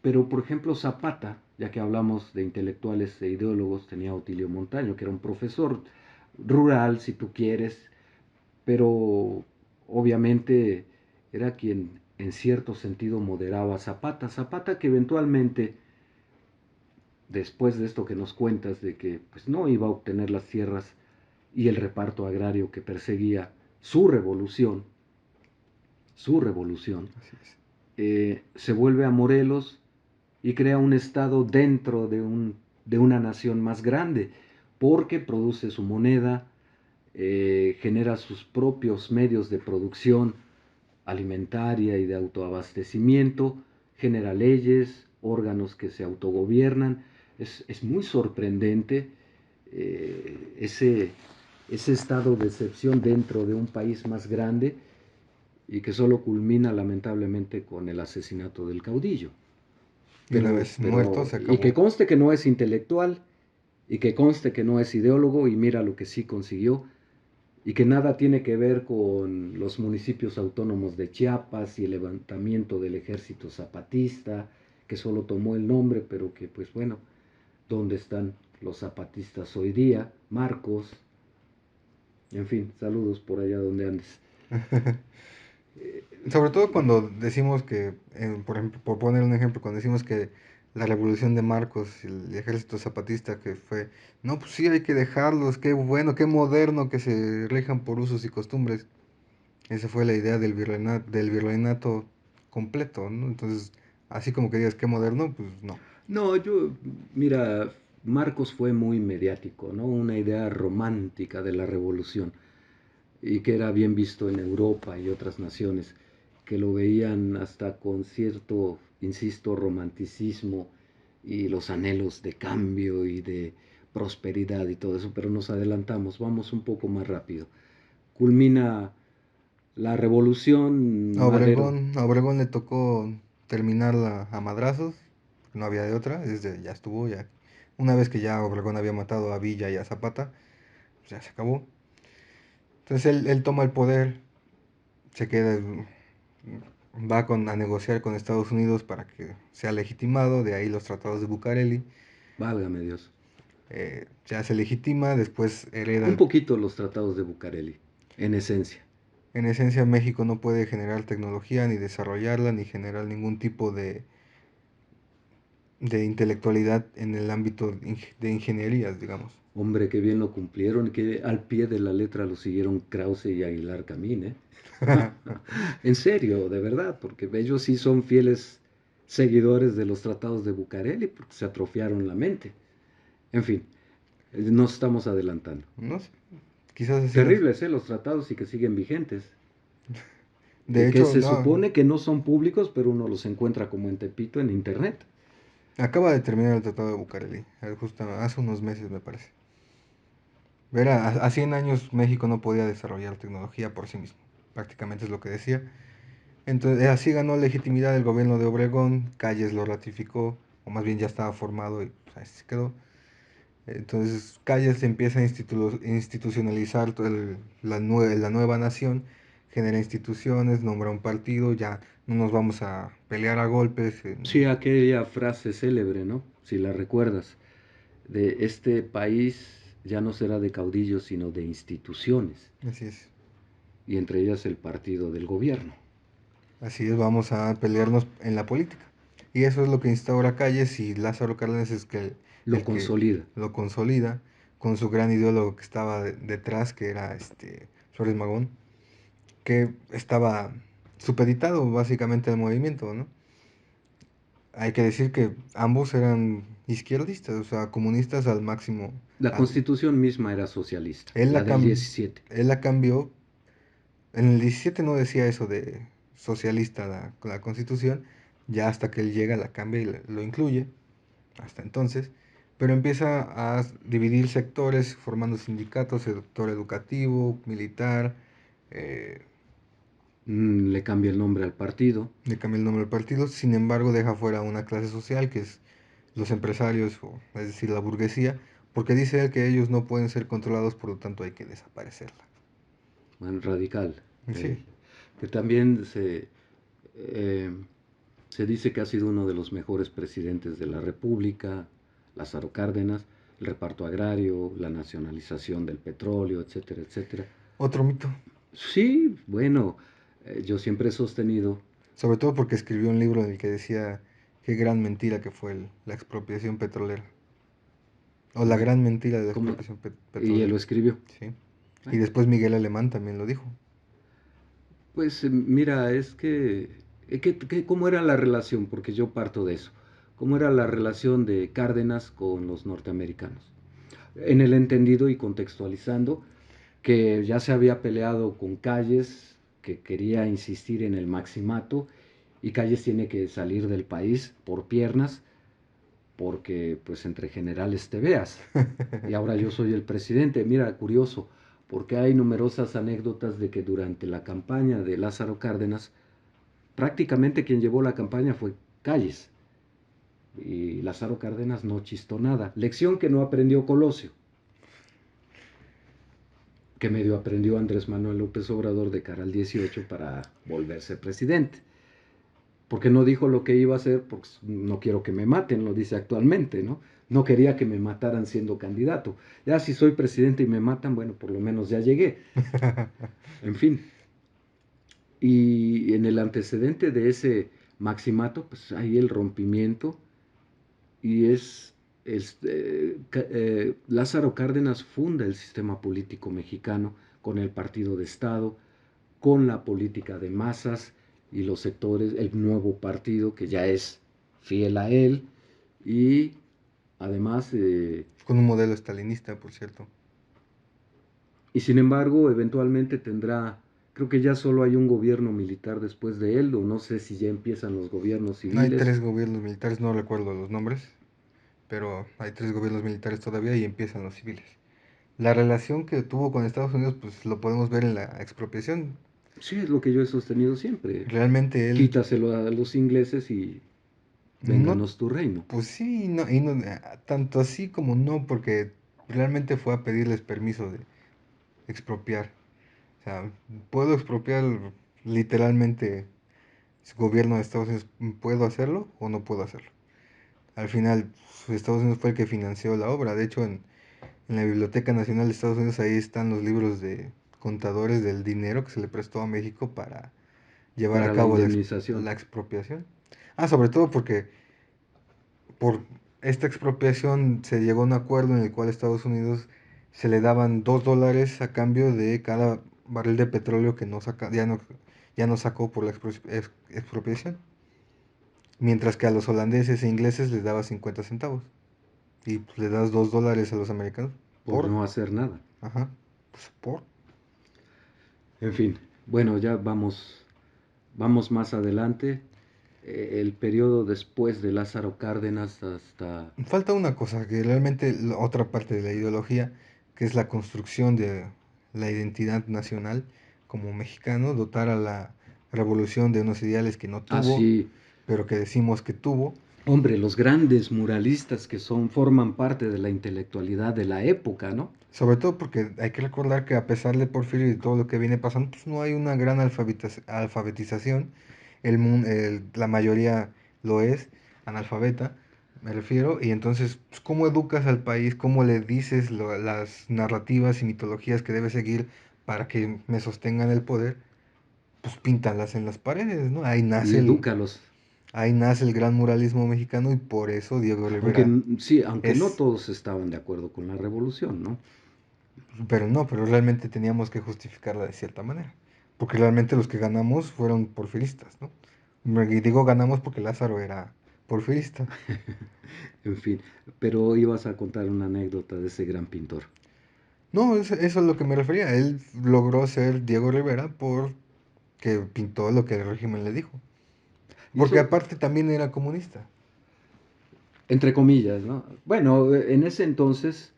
Pero, por ejemplo, Zapata, ya que hablamos de intelectuales e ideólogos, tenía Otilio Montaño, que era un profesor rural, si tú quieres, pero obviamente era quien en cierto sentido moderaba a Zapata. Zapata que eventualmente, después de esto que nos cuentas, de que pues, no iba a obtener las tierras y el reparto agrario que perseguía su revolución, Así es. se vuelve a Morelos y crea un estado dentro de una nación más grande, porque produce su moneda, genera sus propios medios de producción alimentaria y de autoabastecimiento, genera leyes, órganos que se autogobiernan. Es muy sorprendente ese estado de excepción dentro de un país más grande y que solo culmina lamentablemente con el asesinato del caudillo. Y una vez muerto se Y que acabó. conste que no es intelectual, y que conste que no es ideólogo, y mira lo que sí consiguió, y que nada tiene que ver con los municipios autónomos de Chiapas y el levantamiento del ejército zapatista, que solo tomó el nombre, pero que pues bueno, ¿dónde están los zapatistas hoy día? Marcos, en fin, saludos por allá donde andes. Sobre todo cuando decimos que, por ejemplo, por poner un ejemplo, cuando decimos que la revolución de Marcos, el ejército zapatista que fue, no, pues sí, hay que dejarlos, qué bueno, qué moderno que se rijan por usos y costumbres. Esa fue la idea del virreinato completo, ¿no? Entonces, así como que digas qué moderno, pues no. No, mira, Marcos fue muy mediático, ¿no? Una idea romántica de la revolución y que era bien visto en Europa y otras naciones, que lo veían hasta con cierto, insisto, romanticismo y los anhelos de cambio y de prosperidad y todo eso, pero nos adelantamos, vamos un poco más rápido. Culmina la revolución, Madero. A Obregón le tocó terminarla a madrazos, no había de otra, ya estuvo, ya. Una vez que ya Obregón había matado a Villa y a Zapata, pues ya se acabó. Entonces él toma el poder, se queda, a negociar con Estados Unidos para que sea legitimado, de ahí los tratados de Bucareli, Válgame Dios. ya se legitima, después hereda Un poquito los tratados de Bucareli, en esencia. En esencia, México no puede generar tecnología, ni desarrollarla, ni generar ningún tipo de intelectualidad en el ámbito de ingenierías, digamos. Hombre, qué bien lo cumplieron, que al pie de la letra lo siguieron Krause y Aguilar Camín, ¿eh? En serio, de verdad, porque ellos sí son fieles seguidores de los tratados de Bucareli, porque se atrofiaron la mente. En fin, nos estamos adelantando. No sé, quizás así las... Terribles, ¿eh? Los tratados y que siguen vigentes. De Que hecho, se no, supone que no son públicos, pero uno los encuentra como en Tepito en internet. acaba de terminar el Tratado de Bucareli, justo hace unos meses me parece. A 100 años México no podía desarrollar tecnología por sí mismo, prácticamente es lo que decía. Entonces, así ganó legitimidad el gobierno de Obregón, Calles lo ratificó, o más bien ya estaba formado y pues, ahí se quedó. Entonces, Calles empieza a institucionalizar la nueva nación, genera instituciones, nombra un partido, ya no nos vamos a pelear a golpes. Sí, aquella frase célebre, ¿no? Si la recuerdas, de este país ya no será de caudillos, sino de instituciones, Así es, y entre ellas el partido del gobierno. así es, vamos a pelearnos en la política. Y eso es lo que instaura Calles y Lázaro Cárdenas es Lo el que consolida. lo consolida con su gran ideólogo que estaba detrás, que era Flores Magón, que estaba supeditado básicamente al movimiento, ¿no? Hay que decir que ambos eran izquierdistas, o sea, comunistas al máximo. La al- constitución misma era socialista, él, la la del cam- 17. él la cambió, en el 17 no decía eso de socialista la constitución, ya hasta que él llega la cambia y lo incluye, hasta entonces, pero empieza a dividir sectores formando sindicatos, sector educativo, militar, eh, Le cambia el nombre al partido. le cambia el nombre del partido, sin embargo deja fuera una clase social que es los empresarios, es decir, la burguesía, porque dice él que ellos no pueden ser controlados, por lo tanto hay que desaparecerla. Bueno, radical, Sí, que también eh, se dice que ha sido uno de los mejores presidentes de la República, Lázaro Cárdenas, el reparto agrario, la nacionalización del petróleo, etcétera, etcétera. otro mito, Sí, bueno, yo siempre he sostenido, sobre todo porque escribió un libro en el que decía qué gran mentira que fue la expropiación petrolera, o la bueno, gran mentira de la como, expropiación y él lo petrolera, escribió. ¿sí? Y Bueno, después Miguel Alemán también lo dijo. pues mira, es ¿cómo era la relación? Porque yo parto de eso. ¿Cómo era la relación de Cárdenas con los norteamericanos? En el entendido y contextualizando que ya se había peleado con Calles, que quería insistir en el maximato, y Calles tiene que salir del país por piernas, porque pues entre generales te veas. Y ahora yo soy el presidente. Mira, curioso, porque hay numerosas anécdotas de que durante la campaña de Lázaro Cárdenas, prácticamente quien llevó la campaña fue Calles. Y Lázaro Cárdenas no chistó nada. Lección que no aprendió Colosio, que medio aprendió Andrés Manuel López Obrador de cara al 18 para volverse presidente. Porque no dijo lo que iba a hacer, porque no quiero que me maten, lo dice actualmente, ¿no? No quería que me mataran siendo candidato. Ya si soy presidente y me matan, bueno, por lo menos ya llegué. En fin. Y en el antecedente de ese maximato, pues hay el rompimiento y Lázaro Cárdenas funda el sistema político mexicano con el partido de Estado, con la política de masas y los sectores, el nuevo partido que ya es fiel a él y además, Con un modelo estalinista, por cierto. y sin embargo, eventualmente tendrá, creo que ya solo hay un gobierno militar después de él, o no sé si ya empiezan los gobiernos Hay civiles. 3 gobiernos militares, no recuerdo los nombres, pero hay 3 gobiernos militares todavía y empiezan los civiles. La relación que tuvo con Estados Unidos, pues lo podemos ver en la expropiación. Sí, es lo que yo he sostenido siempre. Realmente él, Quítaselo a los ingleses y no, vénganos tu reino. pues sí, no, y no, tanto así como no, porque realmente fue a pedirles permiso de expropiar. O sea, puedo expropiar literalmente el gobierno de Estados Unidos, ¿puedo hacerlo o no puedo hacerlo? Al final, pues, Estados Unidos fue el que financió la obra. De hecho, en la Biblioteca Nacional de Estados Unidos ahí están los libros de contadores del dinero que se le prestó a México para llevar a Para la cabo indemnización. la expropiación. Ah, sobre todo porque por esta expropiación se llegó a un acuerdo en el cual Estados Unidos se le daban $2 a cambio de cada barril de petróleo que no saca, ya no sacó por la expropiación. Mientras que a los holandeses e ingleses les daba 50 centavos. Y pues, le das $2 a los americanos. Por Por, no hacer nada. ajá, pues por. En fin, bueno, ya vamos más adelante. El periodo después de Lázaro Cárdenas hasta... Falta una cosa, que realmente la otra parte de la ideología, que es la construcción de la identidad nacional como mexicano, dotar a la revolución de unos ideales que no Ah, tuvo, sí, pero que decimos que tuvo. hombre, los grandes muralistas que forman parte de la intelectualidad de la época, ¿no? Sobre todo porque hay que recordar que a pesar de Porfirio y todo lo que viene pasando, pues no hay una gran alfabetización. La mayoría lo es, analfabeta, me refiero. Y entonces, pues, ¿cómo educas al país? ¿Cómo le dices las narrativas y mitologías que debe seguir para que me sostengan el poder? Pues píntalas en las paredes, ¿no? Y edúcalos. Ahí nace el gran muralismo mexicano y por eso Diego Aunque Rivera sí, aunque no es. todos estaban de acuerdo con la revolución, ¿no? Pero no, pero realmente teníamos que justificarla de cierta manera. Porque realmente los que ganamos fueron porfiristas, ¿no? Y digo ganamos porque Lázaro era porfirista. En fin, pero ibas a contar una anécdota de ese gran pintor. No, eso es lo que me refería. Él logró ser Diego Rivera porque pintó lo que el régimen le dijo. Y Porque eso, aparte también era comunista. entre comillas, ¿no? Bueno, en ese entonces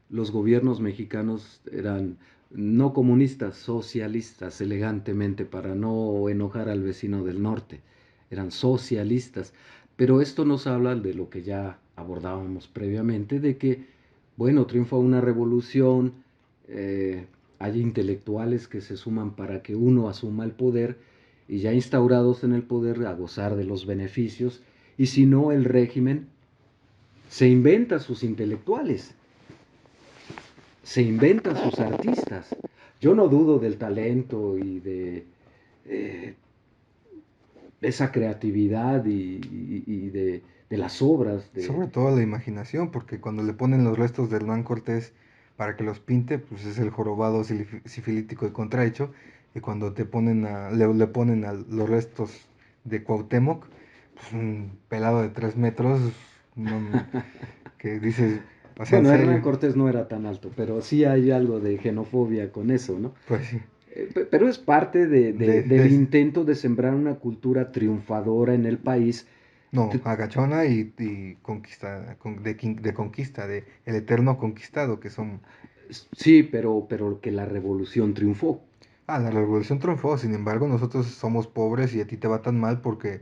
los gobiernos mexicanos eran no comunistas, socialistas, elegantemente, para no enojar al vecino del norte. Eran socialistas. Pero esto nos habla de lo que ya abordábamos previamente, de que, bueno, triunfa una revolución, eh, hay intelectuales que se suman para que uno asuma el poder y ya instaurados en el poder a gozar de los beneficios, y si no, el régimen se inventa sus intelectuales, se inventa sus artistas. Yo no dudo del talento y de eh, esa creatividad y de las obras de... Sobre todo la imaginación, porque cuando le ponen los restos de Hernán Cortés para que los pinte, pues es el jorobado sifilítico y contrahecho. Y cuando le ponen a los restos de Cuauhtémoc, pues un pelado de 3 metros, no, que dices, o sea, en Bueno, Hernán serio, Cortés no era tan alto, pero sí hay algo de xenofobia con eso, ¿no? pues sí. Pero es parte del De- intento de sembrar una cultura triunfadora en el país. no, agachona y conquista, de conquista, de el eterno conquistado que son. Sí, pero que la revolución triunfó Ah, la revolución triunfó, sin embargo, nosotros somos pobres y a ti te va tan mal porque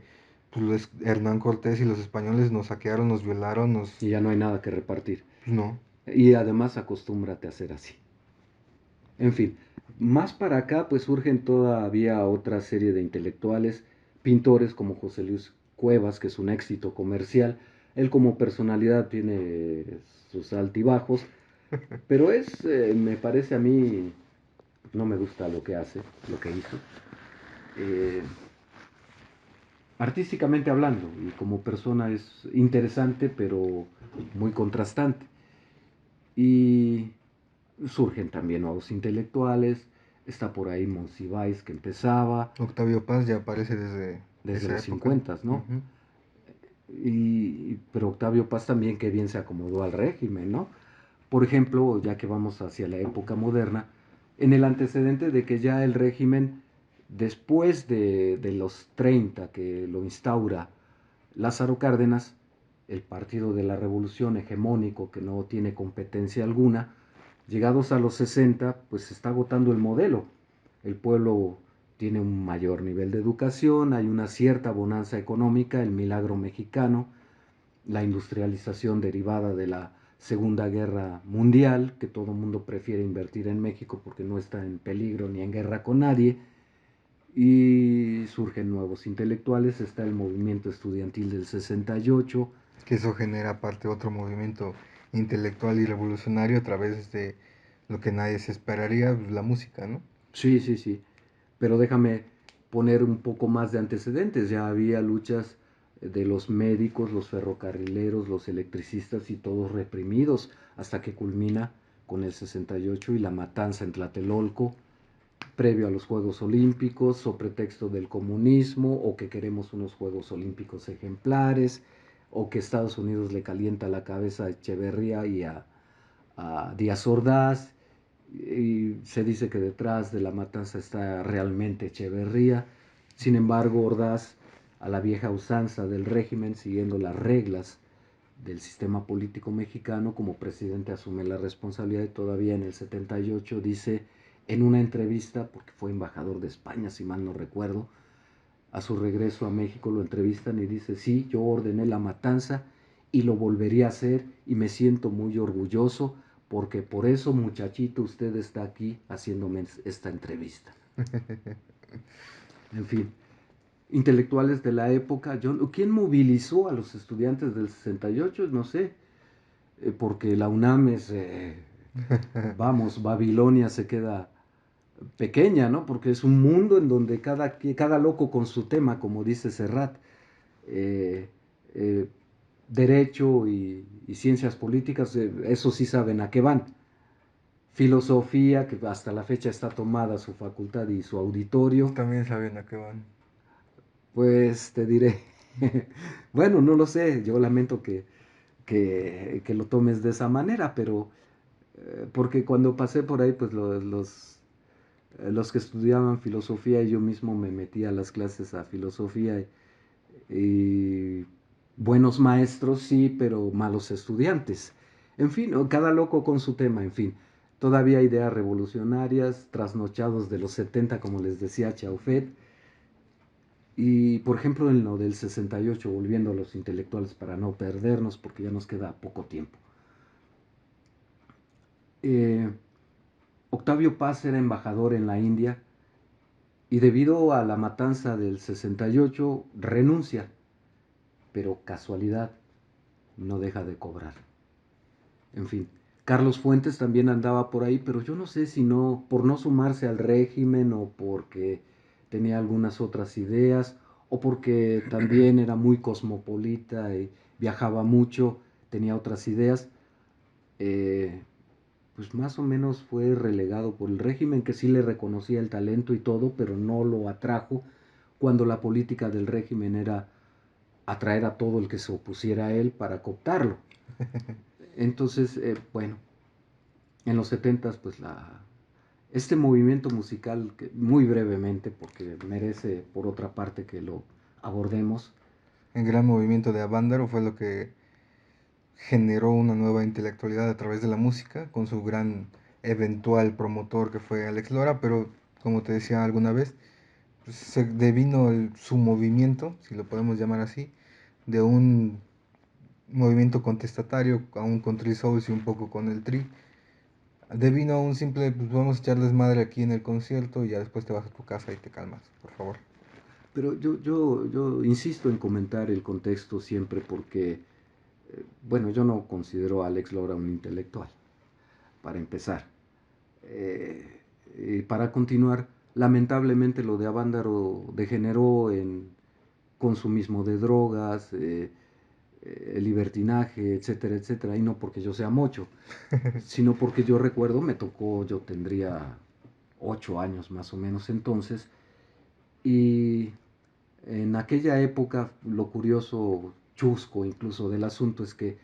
pues, Hernán Cortés y los españoles nos saquearon, nos violaron, y ya no hay nada que repartir. pues, no. Y además acostúmbrate a hacer así. En fin, más para acá pues surgen todavía otra serie de intelectuales, pintores como José Luis Cuevas, que es un éxito comercial. Él como personalidad tiene sus altibajos, pero me parece a mí, no me gusta lo que hace, lo que hizo. Eh, artísticamente hablando, y como persona es interesante, pero muy contrastante. Y surgen también nuevos intelectuales, está por ahí Monsiváis que empezaba Octavio Paz ya aparece desde desde esa los época. 50, ¿no? Ujú. Pero Octavio Paz también que bien se acomodó al régimen, ¿no? Por ejemplo, ya que vamos hacia la época moderna, en el antecedente de que ya el régimen, después de los 30 que lo instaura Lázaro Cárdenas, el partido de la revolución hegemónico que no tiene competencia alguna, llegados a los 60, pues se está agotando el modelo. El pueblo tiene un mayor nivel de educación, hay una cierta bonanza económica, el milagro mexicano, la industrialización derivada de la Segunda Guerra Mundial, que todo el mundo prefiere invertir en México porque no está en peligro ni en guerra con nadie, y surgen nuevos intelectuales, está el movimiento estudiantil del 68. Que eso genera aparte otro movimiento intelectual y revolucionario a través de lo que nadie se esperaría, pues, la música, ¿no? Sí, sí, sí, pero déjame poner un poco más de antecedentes, ya había luchas de los médicos, los ferrocarrileros, los electricistas y todos reprimidos hasta que culmina con el 68 y la matanza en Tlatelolco, previo a los Juegos Olímpicos, o pretexto del comunismo, o que queremos unos Juegos Olímpicos ejemplares, o que Estados Unidos le calienta la cabeza a Echeverría y a Díaz Ordaz, y se dice que detrás de la matanza está realmente Echeverría. Sin embargo, Ordaz, a la vieja usanza del régimen, siguiendo las reglas del sistema político mexicano, como presidente asume la responsabilidad y todavía en el 78 dice en una entrevista, porque fue embajador de España, si mal no recuerdo, a su regreso a México lo entrevistan y dice, sí, yo ordené la matanza y lo volvería a hacer y me siento muy orgulloso porque por eso, muchachito, usted está aquí haciéndome esta entrevista. En fin, intelectuales de la época, ¿quién movilizó a los estudiantes del 68? No sé, porque la UNAM es, vamos, Babilonia se queda pequeña, ¿no? Porque es un mundo en donde cada loco con su tema, como dice Serrat, eh, eh, derecho y ciencias políticas, eso sí saben a qué van. Filosofía, que hasta la fecha está tomada su facultad y su auditorio, También saben a qué van. pues te diré, bueno, no lo sé, yo lamento que lo tomes de esa manera, pero porque cuando pasé por ahí, pues los que estudiaban filosofía y yo mismo me metí a las clases a filosofía y buenos maestros sí, pero malos estudiantes. En fin, cada loco con su tema, en fin. Todavía ideas revolucionarias, trasnochados de los 70, como les decía Chaufet. Y por ejemplo, en lo del 68, volviendo a los intelectuales para no perdernos, porque ya nos queda poco tiempo. Eh, Octavio Paz era embajador en la India y debido a la matanza del 68 renuncia, pero casualidad, no deja de cobrar. En fin, Carlos Fuentes también andaba por ahí, pero yo no sé si no, por no sumarse al régimen o porque tenía algunas otras ideas o porque también era muy cosmopolita y viajaba mucho, tenía otras ideas, eh, pues más o menos fue relegado por el régimen que sí le reconocía el talento y todo, pero no lo atrajo cuando la política del régimen era atraer a todo el que se opusiera a él para cooptarlo. Entonces, bueno, en los 70 pues este movimiento musical, que muy brevemente, porque merece por otra parte que lo abordemos. El gran movimiento de Avándaro fue lo que generó una nueva intelectualidad a través de la música, con su gran eventual promotor que fue Alex Lora, pero como te decía alguna vez, pues se devino su movimiento, si lo podemos llamar así, de un movimiento contestatario, aún con Tri Souls y un poco con el Tri, devino a un simple, pues vamos a echarles madre aquí en el concierto y ya después te vas a tu casa y te calmas, por favor. Pero yo insisto en comentar el contexto siempre porque, bueno, yo no considero a Alex Lora un intelectual, para empezar. Y para continuar, lamentablemente lo de Avándaro degeneró en consumismo de drogas, el libertinaje, etcétera, etcétera, y no porque yo sea mocho, sino porque yo recuerdo, me tocó, yo tendría 8 años más o menos entonces, y en aquella época lo curioso, chusco incluso del asunto es que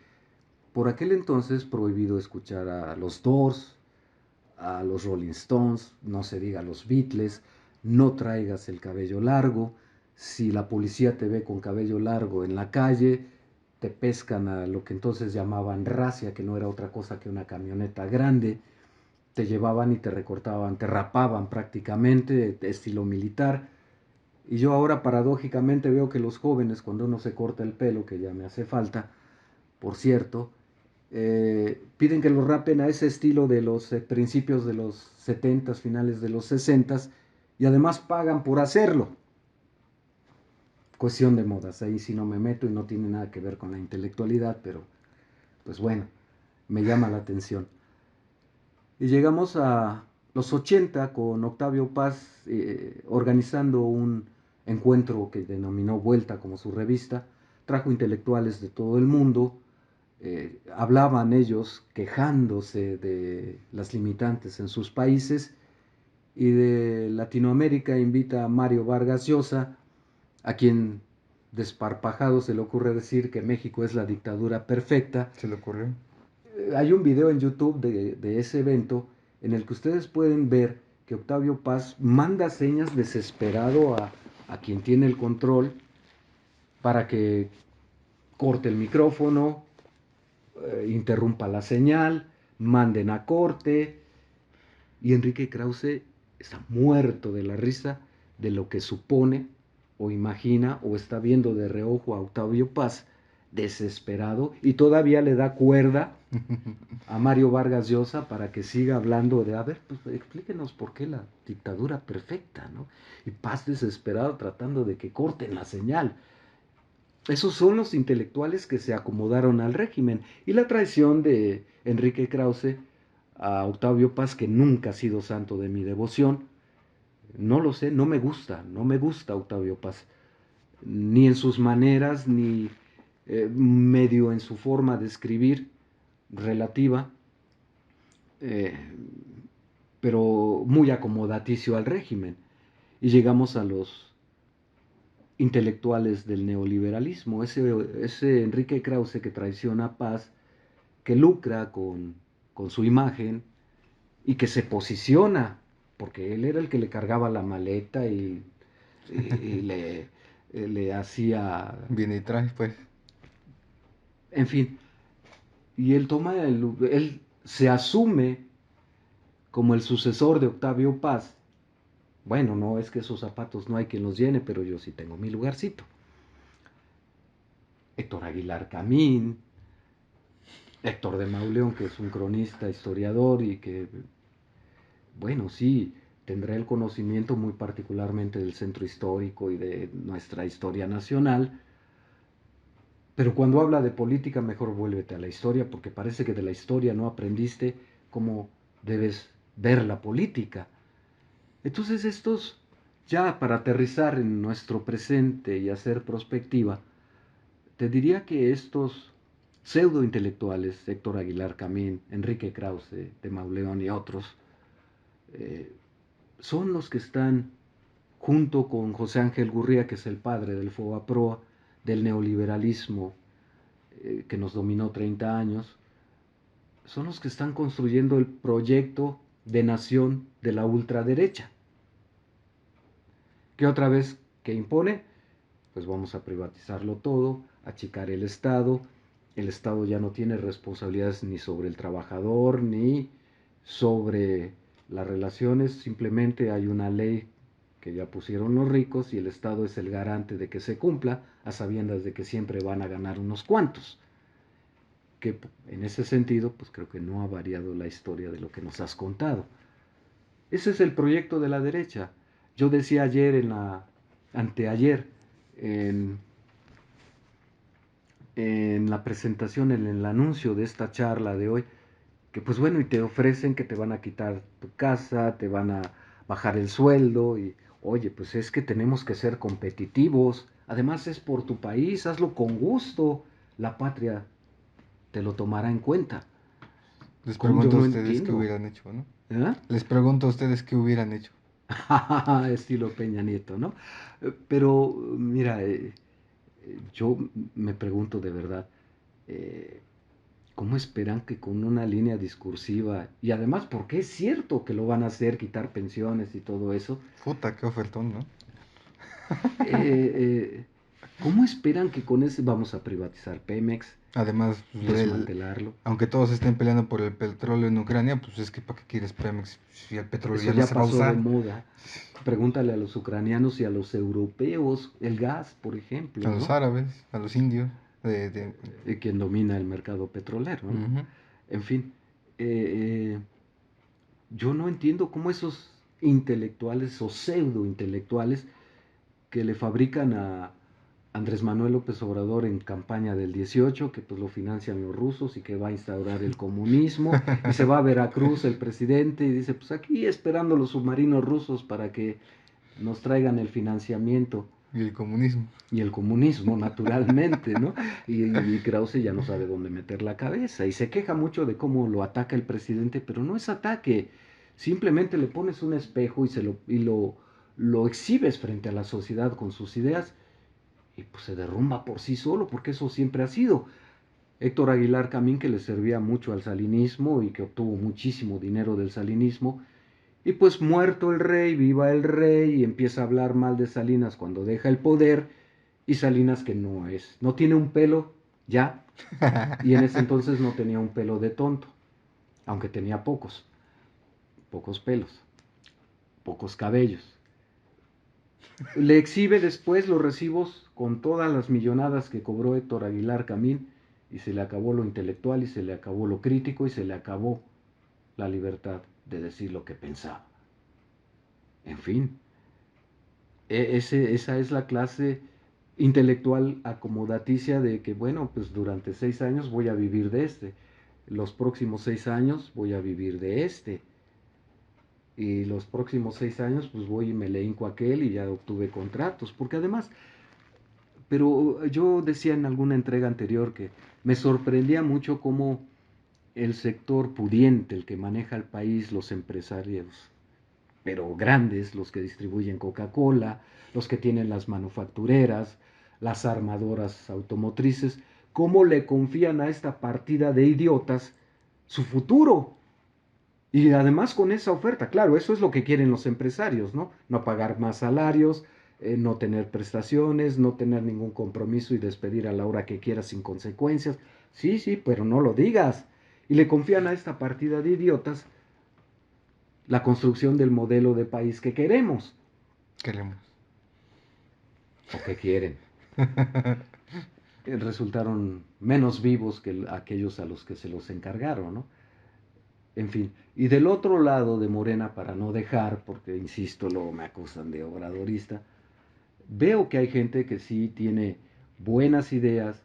por aquel entonces prohibido escuchar a los Doors, a los Rolling Stones, no se diga a los Beatles, no traigas el cabello largo, si la policía te ve con cabello largo en la calle, te pescan a lo que entonces llamaban racia, que no era otra cosa que una camioneta grande, te llevaban y te recortaban, te rapaban prácticamente, estilo militar. Y yo ahora paradójicamente veo que los jóvenes, cuando uno se corta el pelo, que ya me hace falta, por cierto, piden que lo rapen a ese estilo de los principios de los 70, finales de los 60 y además pagan por hacerlo. Cuestión de modas, ahí sí no me meto y no tiene nada que ver con la intelectualidad, pero pues bueno, me llama la atención. Y llegamos a los 80 con Octavio Paz organizando un encuentro que denominó Vuelta como su revista, trajo intelectuales de todo el mundo, hablaban ellos quejándose de las limitantes en sus países y de Latinoamérica invita a Mario Vargas Llosa, a quien desparpajado se le ocurre decir que México es la dictadura perfecta. ¿Se le ocurrió? Hay un video en YouTube de ese evento en el que ustedes pueden ver que Octavio Paz manda señas desesperado a quien tiene el control para que corte el micrófono, interrumpa la señal, manden a corte. Y Enrique Krause está muerto de la risa de lo que supone o imagina o está viendo de reojo a Octavio Paz desesperado y todavía le da cuerda a Mario Vargas Llosa para que siga hablando de, a ver, pues explíquenos por qué la dictadura perfecta, ¿no? Y Paz desesperado tratando de que corten la señal. Esos son los intelectuales que se acomodaron al régimen. Y la traición de Enrique Krause a Octavio Paz, que nunca ha sido santo de mi devoción, no lo sé, no me gusta Octavio Paz, ni en sus maneras, ni medio en su forma de escribir relativa, eh, pero muy acomodaticio al régimen. Y llegamos a los intelectuales del neoliberalismo, ese Enrique Krause que traiciona a Paz, que lucra con su imagen y que se posiciona, porque él era el que le cargaba la maleta y le hacía, Viene y trae, pues. en fin, y él se asume como el sucesor de Octavio Paz. Bueno, no es que esos zapatos no hay quien los llene, pero yo sí tengo mi lugarcito. Héctor Aguilar Camín, Héctor de Mauleón, que es un cronista, historiador y que, bueno, sí, tendrá el conocimiento muy particularmente del centro histórico y de nuestra historia nacional, pero cuando habla de política mejor vuélvete a la historia, porque parece que de la historia no aprendiste cómo debes ver la política. Entonces estos, ya para aterrizar en nuestro presente y hacer prospectiva, te diría que estos pseudo intelectuales, Héctor Aguilar Camín, Enrique Krause, de Mauleón y otros, eh, son los que están junto con José Ángel Gurría, que es el padre del FOBAPROA, del neoliberalismo que nos dominó 30 años, son los que están construyendo el proyecto de nación de la ultraderecha. ¿Qué otra vez que impone? Pues vamos a privatizarlo todo, achicar el Estado ya no tiene responsabilidades ni sobre el trabajador ni sobre las relaciones, simplemente hay una ley que ya pusieron los ricos y el Estado es el garante de que se cumpla, a sabiendas de que siempre van a ganar unos cuantos. Que en ese sentido, pues creo que no ha variado la historia de lo que nos has contado. Ese es el proyecto de la derecha. Yo decía ayer anteayer, en, en la presentación, en el anuncio de esta charla de hoy, que pues bueno, y te ofrecen que te van a quitar tu casa, te van a bajar el sueldo, Oye, pues es que tenemos que ser competitivos, además es por tu país, hazlo con gusto, la patria te lo tomará en cuenta. Les ¿Cómo? Yo pregunto a no ustedes qué entiendo. hubieran hecho, ¿no? ¿Eh? Les pregunto a ustedes qué hubieran hecho. Estilo Peña Nieto, ¿no? Pero mira, yo me pregunto de verdad, eh, ¿cómo esperan que con una línea discursiva, y además porque es cierto que lo van a hacer, quitar pensiones y todo eso, Puta, qué ofertón, ¿no? eh, eh, ¿cómo esperan que con ese vamos a privatizar Pemex, Además, pues, desmantelarlo? aunque todos estén peleando por el petróleo en Ucrania, pues es que ¿para qué quieres Pemex si el petróleo Eso ya no ya se va a pasó de usar? moda. Pregúntale a los ucranianos y a los europeos, el gas, por A ejemplo, los ¿no? árabes, a los indios. De... Quien domina el mercado petrolero, ¿no? Ujú. En fin, eh, yo no entiendo cómo esos intelectuales o pseudo intelectuales que le fabrican a Andrés Manuel López Obrador en campaña del 18, que pues lo financian los rusos y que va a instaurar el comunismo, y se va a Veracruz el presidente y dice, pues aquí esperando los submarinos rusos para que nos traigan el financiamiento Y el comunismo. y el comunismo, naturalmente, ¿no? Y Krause ya no sabe dónde meter la cabeza y se queja mucho de cómo lo ataca el presidente, pero no es ataque, simplemente le pones un espejo lo exhibes frente a la sociedad con sus ideas y pues se derrumba por sí solo, porque eso siempre ha sido. Héctor Aguilar Camín, que le servía mucho al salinismo y que obtuvo muchísimo dinero del salinismo, y pues muerto el rey, viva el rey, y empieza a hablar mal de Salinas cuando deja el poder, y Salinas que no es, no tiene un pelo ya, y en ese entonces no tenía un pelo de tonto, aunque tenía pocos pelos, pocos cabellos. Le exhibe después los recibos con todas las millonadas que cobró Héctor Aguilar Camín, y se le acabó lo intelectual, y se le acabó lo crítico, y se le acabó la libertad de decir lo que pensaba. En fin, esa es la clase intelectual acomodaticia de que, bueno, pues durante 6 años voy a vivir de este, los próximos 6 años voy a vivir de este, y los próximos 6 años pues voy y me le hinco a aquel y ya obtuve contratos, porque además, pero yo decía en alguna entrega anterior que me sorprendía mucho cómo el sector pudiente, el que maneja el país, los empresarios, pero grandes, los que distribuyen Coca-Cola, los que tienen las manufactureras, las armadoras automotrices, cómo le confían a esta partida de idiotas su futuro. Y además con esa oferta, claro, eso es lo que quieren los empresarios, ¿no? No pagar más salarios, no tener prestaciones, no tener ningún compromiso y despedir a la hora que quieras sin consecuencias. Sí, sí, pero no lo digas. Y le confían a esta partida de idiotas la construcción del modelo de país que queremos. Queremos. ¿O que quieren? Resultaron menos vivos que aquellos a los que se los encargaron, ¿no? En fin, y del otro lado de Morena, para no dejar, porque insisto, luego me acusan de obradorista, veo que hay gente que sí tiene buenas ideas,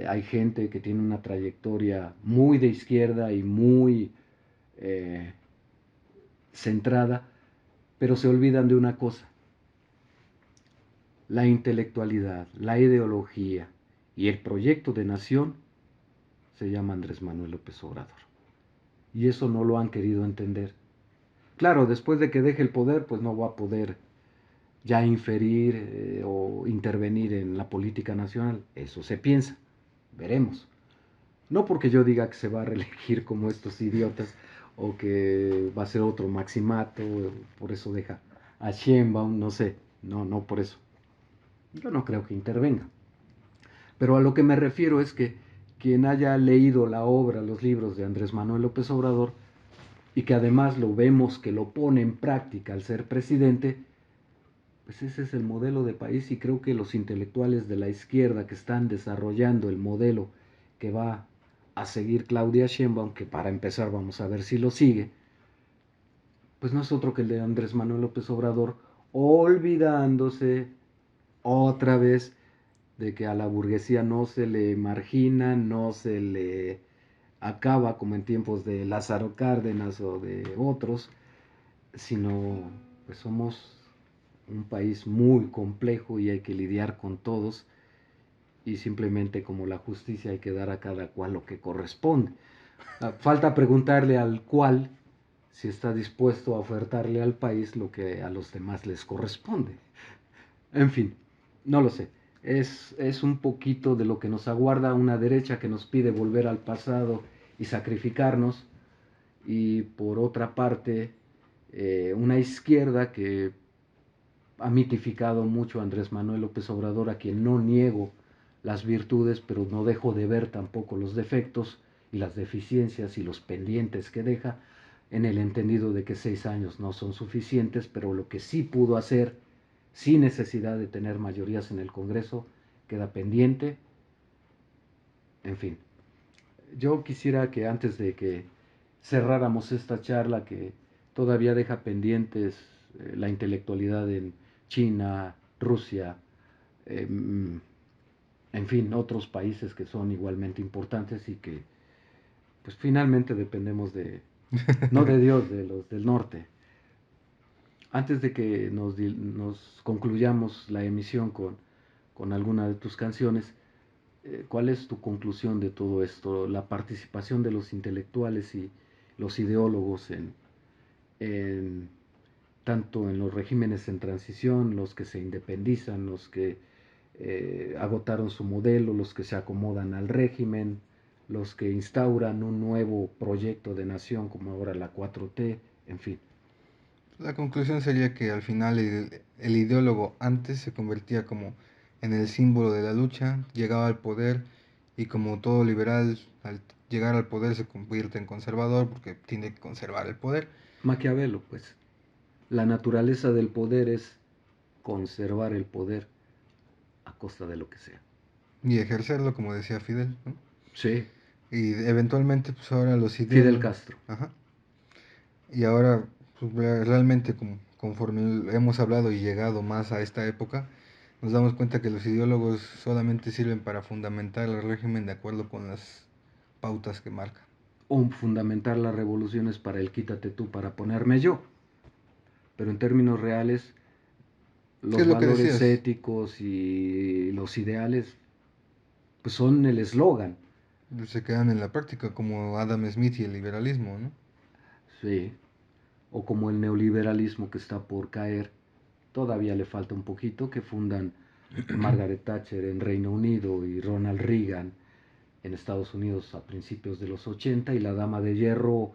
hay gente que tiene una trayectoria muy de izquierda y muy eh, centrada, pero se olvidan de una cosa: la intelectualidad, la ideología y el proyecto de nación se llama Andrés Manuel López Obrador. Y eso no lo han querido entender. Claro, después de que deje el poder, pues no va a poder ya inferir o intervenir en la política nacional. Eso se piensa. Veremos. No porque yo diga que se va a reelegir como estos idiotas o que va a ser otro maximato, por eso deja a Sheinbaum, no sé. No, no por eso. Yo no creo que intervenga. Pero a lo que me refiero es que quien haya leído la obra, los libros de Andrés Manuel López Obrador, y que además lo vemos que lo pone en práctica al ser presidente, pues ese es el modelo de país, y creo que los intelectuales de la izquierda que están desarrollando el modelo que va a seguir Claudia Sheinbaum, que para empezar vamos a ver si lo sigue, pues no es otro que el de Andrés Manuel López Obrador, olvidándose otra vez de que a la burguesía no se le margina, no se le acaba como en tiempos de Lázaro Cárdenas o de otros, sino pues somos un país muy complejo y hay que lidiar con todos y simplemente como la justicia hay que dar a cada cual lo que corresponde. Falta preguntarle al cual si está dispuesto a ofertarle al país lo que a los demás les corresponde. En fin, no lo sé. Es un poquito de lo que nos aguarda una derecha que nos pide volver al pasado y sacrificarnos, y por otra parte una izquierda que ha mitificado mucho a Andrés Manuel López Obrador, a quien no niego las virtudes, pero no dejo de ver tampoco los defectos y las deficiencias y los pendientes que deja, en el entendido de que 6 años no son suficientes, pero lo que sí pudo hacer, sin necesidad de tener mayorías en el Congreso, queda pendiente. En fin, yo quisiera que antes de que cerráramos esta charla, que todavía deja pendientes la intelectualidad en China, Rusia, eh, en fin, otros países que son igualmente importantes y que pues finalmente dependemos de, no de Dios, de los del norte. Antes de que nos concluyamos la emisión con alguna de tus canciones, ¿cuál es tu conclusión de todo esto? La participación de los intelectuales y los ideólogos en tanto en los regímenes en transición, los que se independizan, los que agotaron su modelo, los que se acomodan al régimen, los que instauran un nuevo proyecto de nación como ahora la 4T, en fin. La conclusión sería que al final el ideólogo antes se convertía como en el símbolo de la lucha, llegaba al poder y como todo liberal, al llegar al poder se convierte en conservador porque tiene que conservar el poder. Maquiavelo, pues, la naturaleza del poder es conservar el poder a costa de lo que sea. Y ejercerlo, como decía Fidel, ¿no? Sí, Y eventualmente, pues ahora los Fidel ideólogos, Castro. ajá, y ahora, pues, realmente, conforme hemos hablado y llegado más a esta época, nos damos cuenta que los ideólogos solamente sirven para fundamentar el régimen de acuerdo con las pautas que marca. O fundamentar las revoluciones para el quítate tú para ponerme yo. Pero en términos reales, ¿Qué es los lo que valores decías? éticos y los ideales pues son el eslogan. Se quedan en la práctica, como Adam Smith y el liberalismo, ¿no? Sí. O como el neoliberalismo que está por caer, todavía le falta un poquito, que fundan Margaret Thatcher en Reino Unido y Ronald Reagan en Estados Unidos a principios de los 80, y la Dama de Hierro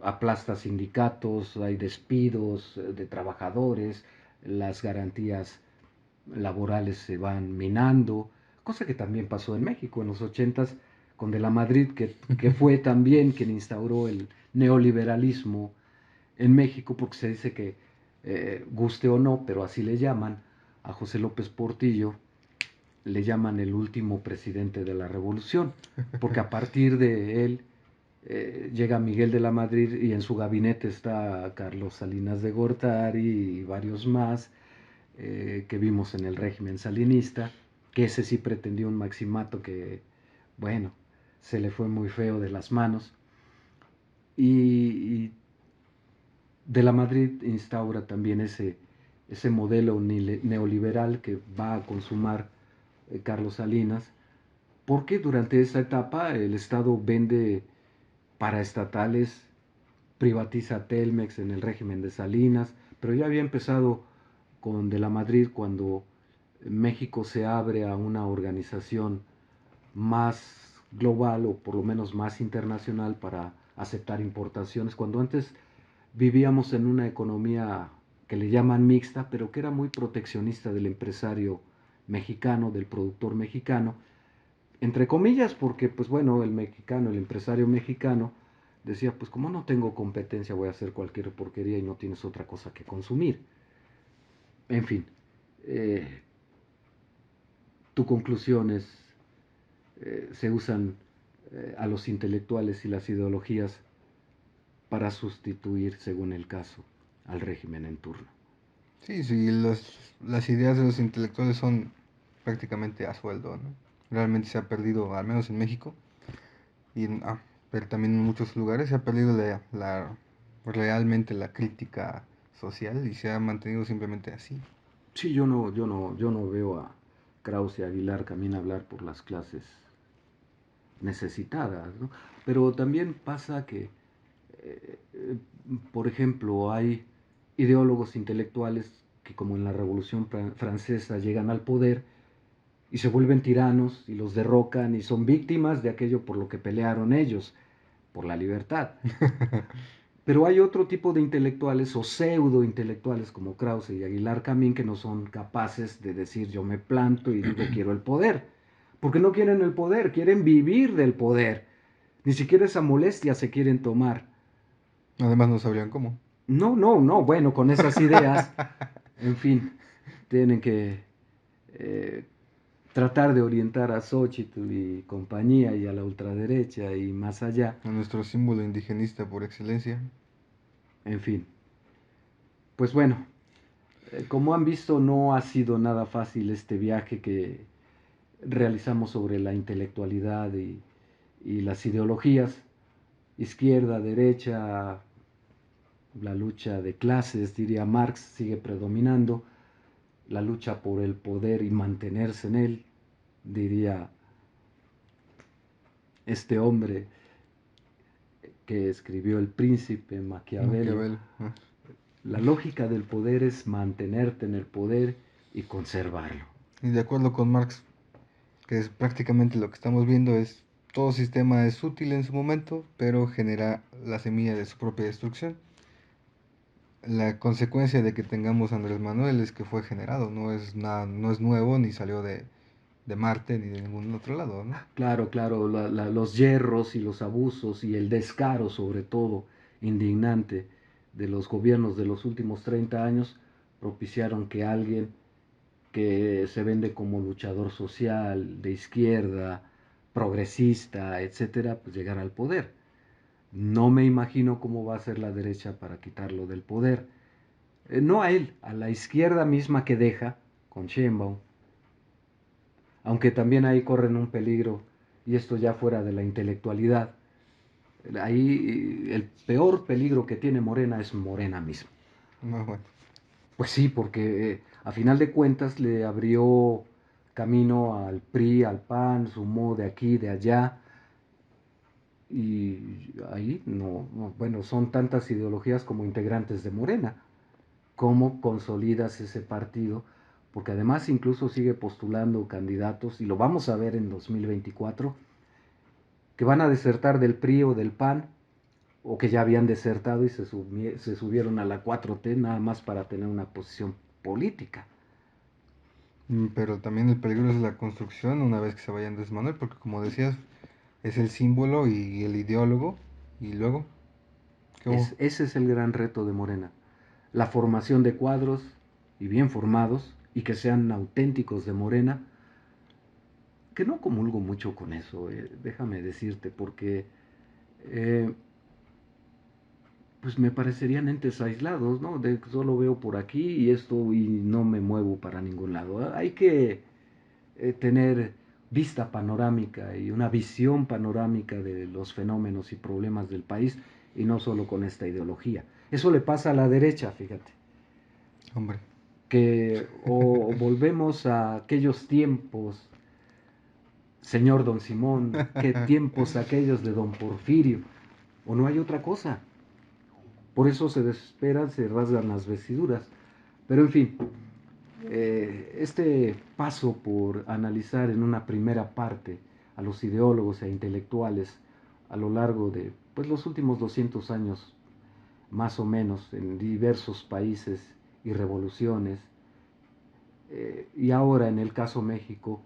aplasta sindicatos, hay despidos de trabajadores, las garantías laborales se van minando, cosa que también pasó en México en los 80 con De la Madrid, que fue también quien instauró el neoliberalismo en México, porque se dice que, guste o no, pero así le llaman a José López Portillo, le llaman el último presidente de la revolución, porque a partir de él llega Miguel de la Madrid y en su gabinete está Carlos Salinas de Gortari y varios más que vimos en el régimen salinista, que ese sí pretendió un maximato que, bueno, se le fue muy feo de las manos. Y de la Madrid instaura también ese modelo neoliberal que va a consumar Carlos Salinas, porque durante esa etapa el Estado vende paraestatales, privatiza Telmex en el régimen de Salinas, pero ya había empezado con De la Madrid cuando México se abre a una organización más global o por lo menos más internacional para aceptar importaciones, cuando antes vivíamos en una economía que le llaman mixta, pero que era muy proteccionista del empresario mexicano, del productor mexicano, entre comillas, porque pues bueno, el mexicano, el empresario mexicano decía, pues como no tengo competencia voy a hacer cualquier porquería y no tienes otra cosa que consumir. En fin, eh, tu conclusión es, se usan a los intelectuales y las ideologías para sustituir, según el caso, al régimen en turno. Sí, sí, las ideas de los intelectuales son prácticamente a sueldo, ¿no? Realmente se ha perdido, al menos en México, pero también en muchos lugares se ha perdido realmente la crítica social y se ha mantenido simplemente así. Sí, yo no veo a Krause y Aguilar Camín hablar por las clases necesitadas, ¿no? Pero también pasa que, eh, eh, por ejemplo, hay ideólogos intelectuales que, como en la Revolución Francesa, llegan al poder y se vuelven tiranos y los derrocan y son víctimas de aquello por lo que pelearon ellos, por la libertad. Pero hay otro tipo de intelectuales o pseudo intelectuales como Krause y Aguilar Camín que no son capaces de decir yo me planto y digo quiero el poder. Porque no quieren el poder, quieren vivir del poder. Ni siquiera esa molestia se quieren tomar. Además no sabrían cómo. No, bueno, con esas ideas, en fin, tienen que eh, tratar de orientar a Xochitl y compañía y a la ultraderecha y más allá, A nuestro símbolo indigenista por excelencia. en fin. Pues bueno, como han visto, no ha sido nada fácil este viaje que realizamos sobre la intelectualidad y las ideologías, izquierda, derecha, la lucha de clases, diría Marx, sigue predominando, la lucha por el poder y mantenerse en él, diría este hombre que escribió El Príncipe, Maquiavelo. Maquiavelo. Ah. La lógica del poder es mantenerte en el poder y conservarlo. Y de acuerdo con Marx, que es prácticamente lo que estamos viendo, es todo sistema es útil en su momento, pero genera la semilla de su propia destrucción. La consecuencia de que tengamos a Andrés Manuel es que fue generado, no es nada, no es nuevo ni salió de Marte ni de ningún otro lado, ¿no? Claro, claro, los yerros y los abusos y el descaro, sobre todo, indignante de los gobiernos de los últimos 30 años propiciaron que alguien que se vende como luchador social, de izquierda, progresista, etcétera, pues llegara al poder. No me imagino cómo va a ser la derecha para quitarlo del poder. No a él, a la izquierda misma que deja, con Sheinbaum, aunque también ahí corren un peligro, y esto ya fuera de la intelectualidad. Ahí el peor peligro que tiene Morena es Morena misma. No, bueno. Pues sí, porque a final de cuentas le abrió camino al PRI, al PAN, sumó de aquí, de allá, y ahí bueno, son tantas ideologías como integrantes de Morena. ¿Cómo consolidas ese partido? Porque además incluso sigue postulando candidatos, y lo vamos a ver en 2024, que van a desertar del PRI o del PAN, o que ya habían desertado y se subieron a la 4T nada más para tener una posición política. Pero también el peligro es la construcción una vez que se vaya Andrés Manuel, porque como decías, es el símbolo y el ideólogo, y luego, ¿qué hubo? Ese es el gran reto de Morena. La formación de cuadros y bien formados y que sean auténticos de Morena, que no comulgo mucho con eso, déjame decirte, porque eh, pues me parecerían entes aislados, ¿no? De solo veo por aquí y esto y no me muevo para ningún lado. Hay que tener vista panorámica y una visión panorámica de los fenómenos y problemas del país y no solo con esta ideología. Eso le pasa a la derecha, fíjate, Hombre. que o volvemos a aquellos tiempos, señor Don Simón, qué tiempos aquellos de Don Porfirio, o no hay otra cosa. Por eso se desesperan, se rasgan las vestiduras. Pero en fin, este paso por analizar en una primera parte a los ideólogos e intelectuales a lo largo de pues, los últimos 200 años, más o menos, en diversos países y revoluciones, y ahora en el caso México,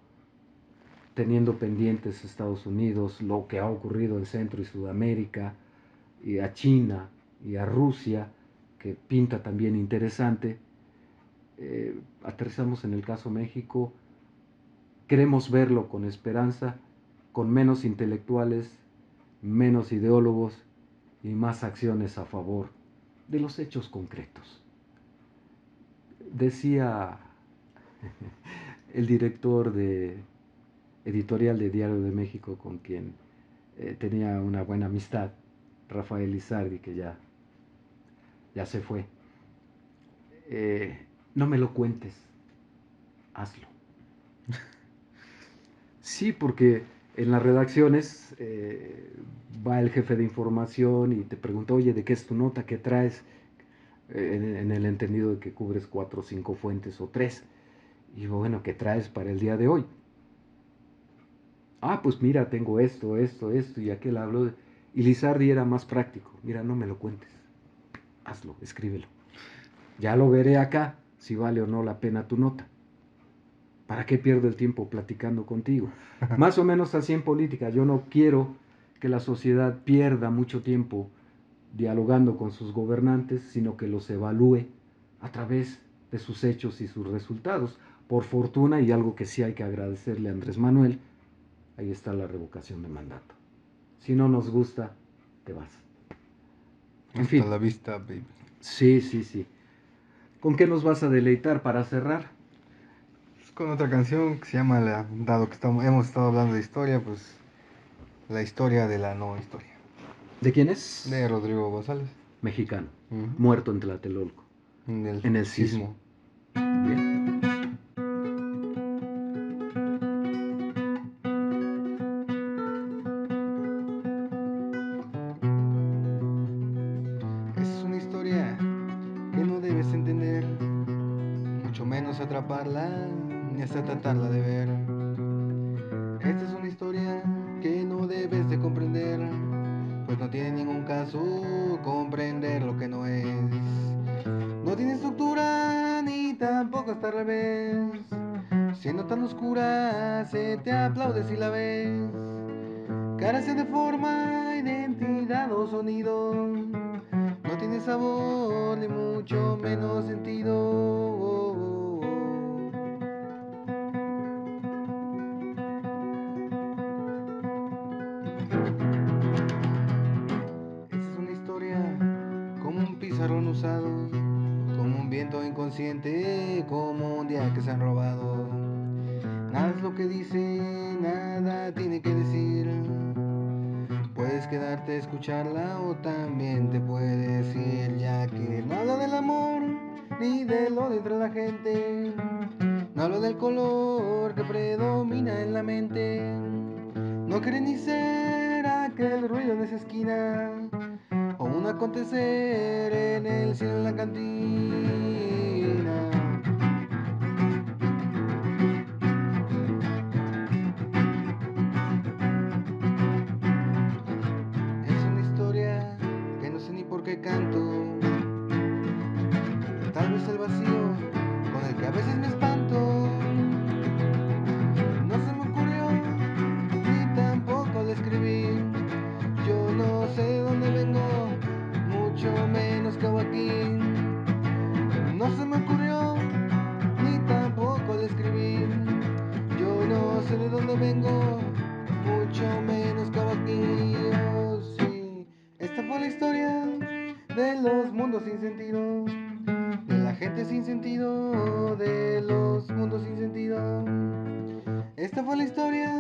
teniendo pendientes Estados Unidos, lo que ha ocurrido en Centro y Sudamérica, y a China y a Rusia, que pinta también interesante, aterrizamos en el caso México, queremos verlo con esperanza, con menos intelectuales, menos ideólogos y más acciones a favor de los hechos concretos. Decía el director de editorial de Diario de México, con quien tenía una buena amistad, Rafael Lizardi, que ya se fue, no me lo cuentes, hazlo. Sí, porque en las redacciones va el jefe de información y te pregunta, oye, ¿de qué es tu nota? ¿Qué traes? En el entendido de que cubres 4 o 5 fuentes o 3. Y digo, bueno, ¿qué traes para el día de hoy? Ah, pues mira, tengo esto, esto, esto, y aquel habló. Y Lizardi era más práctico. Mira, no me lo cuentes. Hazlo, escríbelo. Ya lo veré acá, si vale o no la pena tu nota. ¿Para qué pierdo el tiempo platicando contigo? Más o menos así en política. Yo no quiero que la sociedad pierda mucho tiempo dialogando con sus gobernantes, sino que los evalúe a través de sus hechos y sus resultados. Por fortuna, y algo que sí hay que agradecerle a Andrés Manuel, ahí está la revocación de mandato. Si no nos gusta, te vas. En Hasta fin, la vista, baby. sí, sí, sí. ¿Con qué nos vas a deleitar para cerrar? Pues con otra canción que se llama, dado que hemos estado hablando de historia, pues la historia de la no historia. ¿De quién De es? Rodrigo González. Mexicano, Ujú. muerto en Tlatelolco, En el en el sismo. sismo. Bien. Esa es una historia que no debes entender, mucho menos atraparla, ni hasta tratarla de ver. Esta es una historia que no debes de comprender, pues no tiene ningún caso comprender lo que no es. No tiene estructura ni tampoco está al revés. Siendo tan oscura, se te aplaude si la ves. Carece de forma, identidad o sonido. No tiene sabor ni mucho menos sentido. Esta es una historia como un pizarrón usado, como un viento inconsciente, como un día que se han robado. Nada es lo que dice, nada tiene que decir. Puedes quedarte a escucharla o también te puedes ir, ya que no habla del amor ni de lo de entre la gente. No hablo del color que predomina en la mente. No quiere ni ser aquel ruido en esa esquina o un acontecer en el cielo en la cantina. Es una historia que no sé ni por qué canto. Tal vez el vacío con el que a veces me espanto. No se me ocurrió ni tampoco le escribí. Yo no sé de dónde vengo, mucho menos que hago aquí. No se me ocurrió ni tampoco le escribí. Yo no sé de dónde vengo, mucho menos que hago aquí. Oh, sí. Esta fue la historia de los mundos sin sentido, de la gente sin sentido, de los mundos sin sentido. Esta fue la historia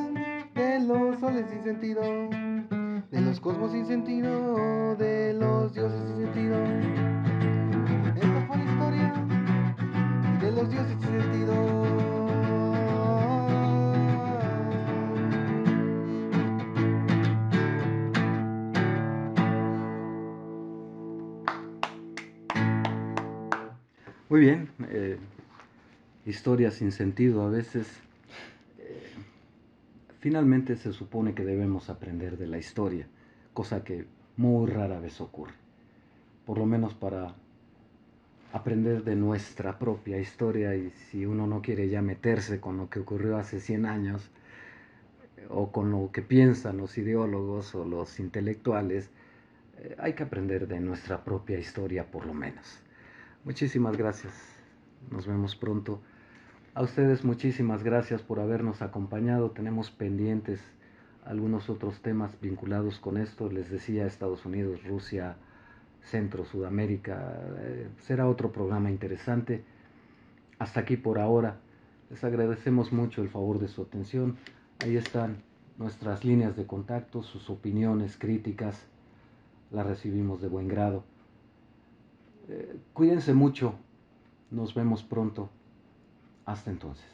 de los soles sin sentido, de los cosmos sin sentido, de los dioses sin sentido. Esta fue la historia de los dioses sin sentido. Muy bien. Historias sin sentido a veces. eh, Finalmente se supone que debemos aprender de la historia, cosa que muy rara vez ocurre. Por lo menos para aprender de nuestra propia historia, y si uno no quiere ya meterse con lo que ocurrió hace 100 años o con lo que piensan los ideólogos o los intelectuales, hay que aprender de nuestra propia historia por lo menos. Muchísimas gracias. Nos vemos pronto. A ustedes muchísimas gracias por habernos acompañado. Tenemos pendientes algunos otros temas vinculados con esto. Les decía, Estados Unidos, Rusia, Centro, Sudamérica. Será otro programa interesante. Hasta aquí por ahora. Les agradecemos mucho el favor de su atención. Ahí están nuestras líneas de contacto, sus opiniones, críticas. Las recibimos de buen grado. Cuídense mucho. Nos vemos pronto. Hasta entonces.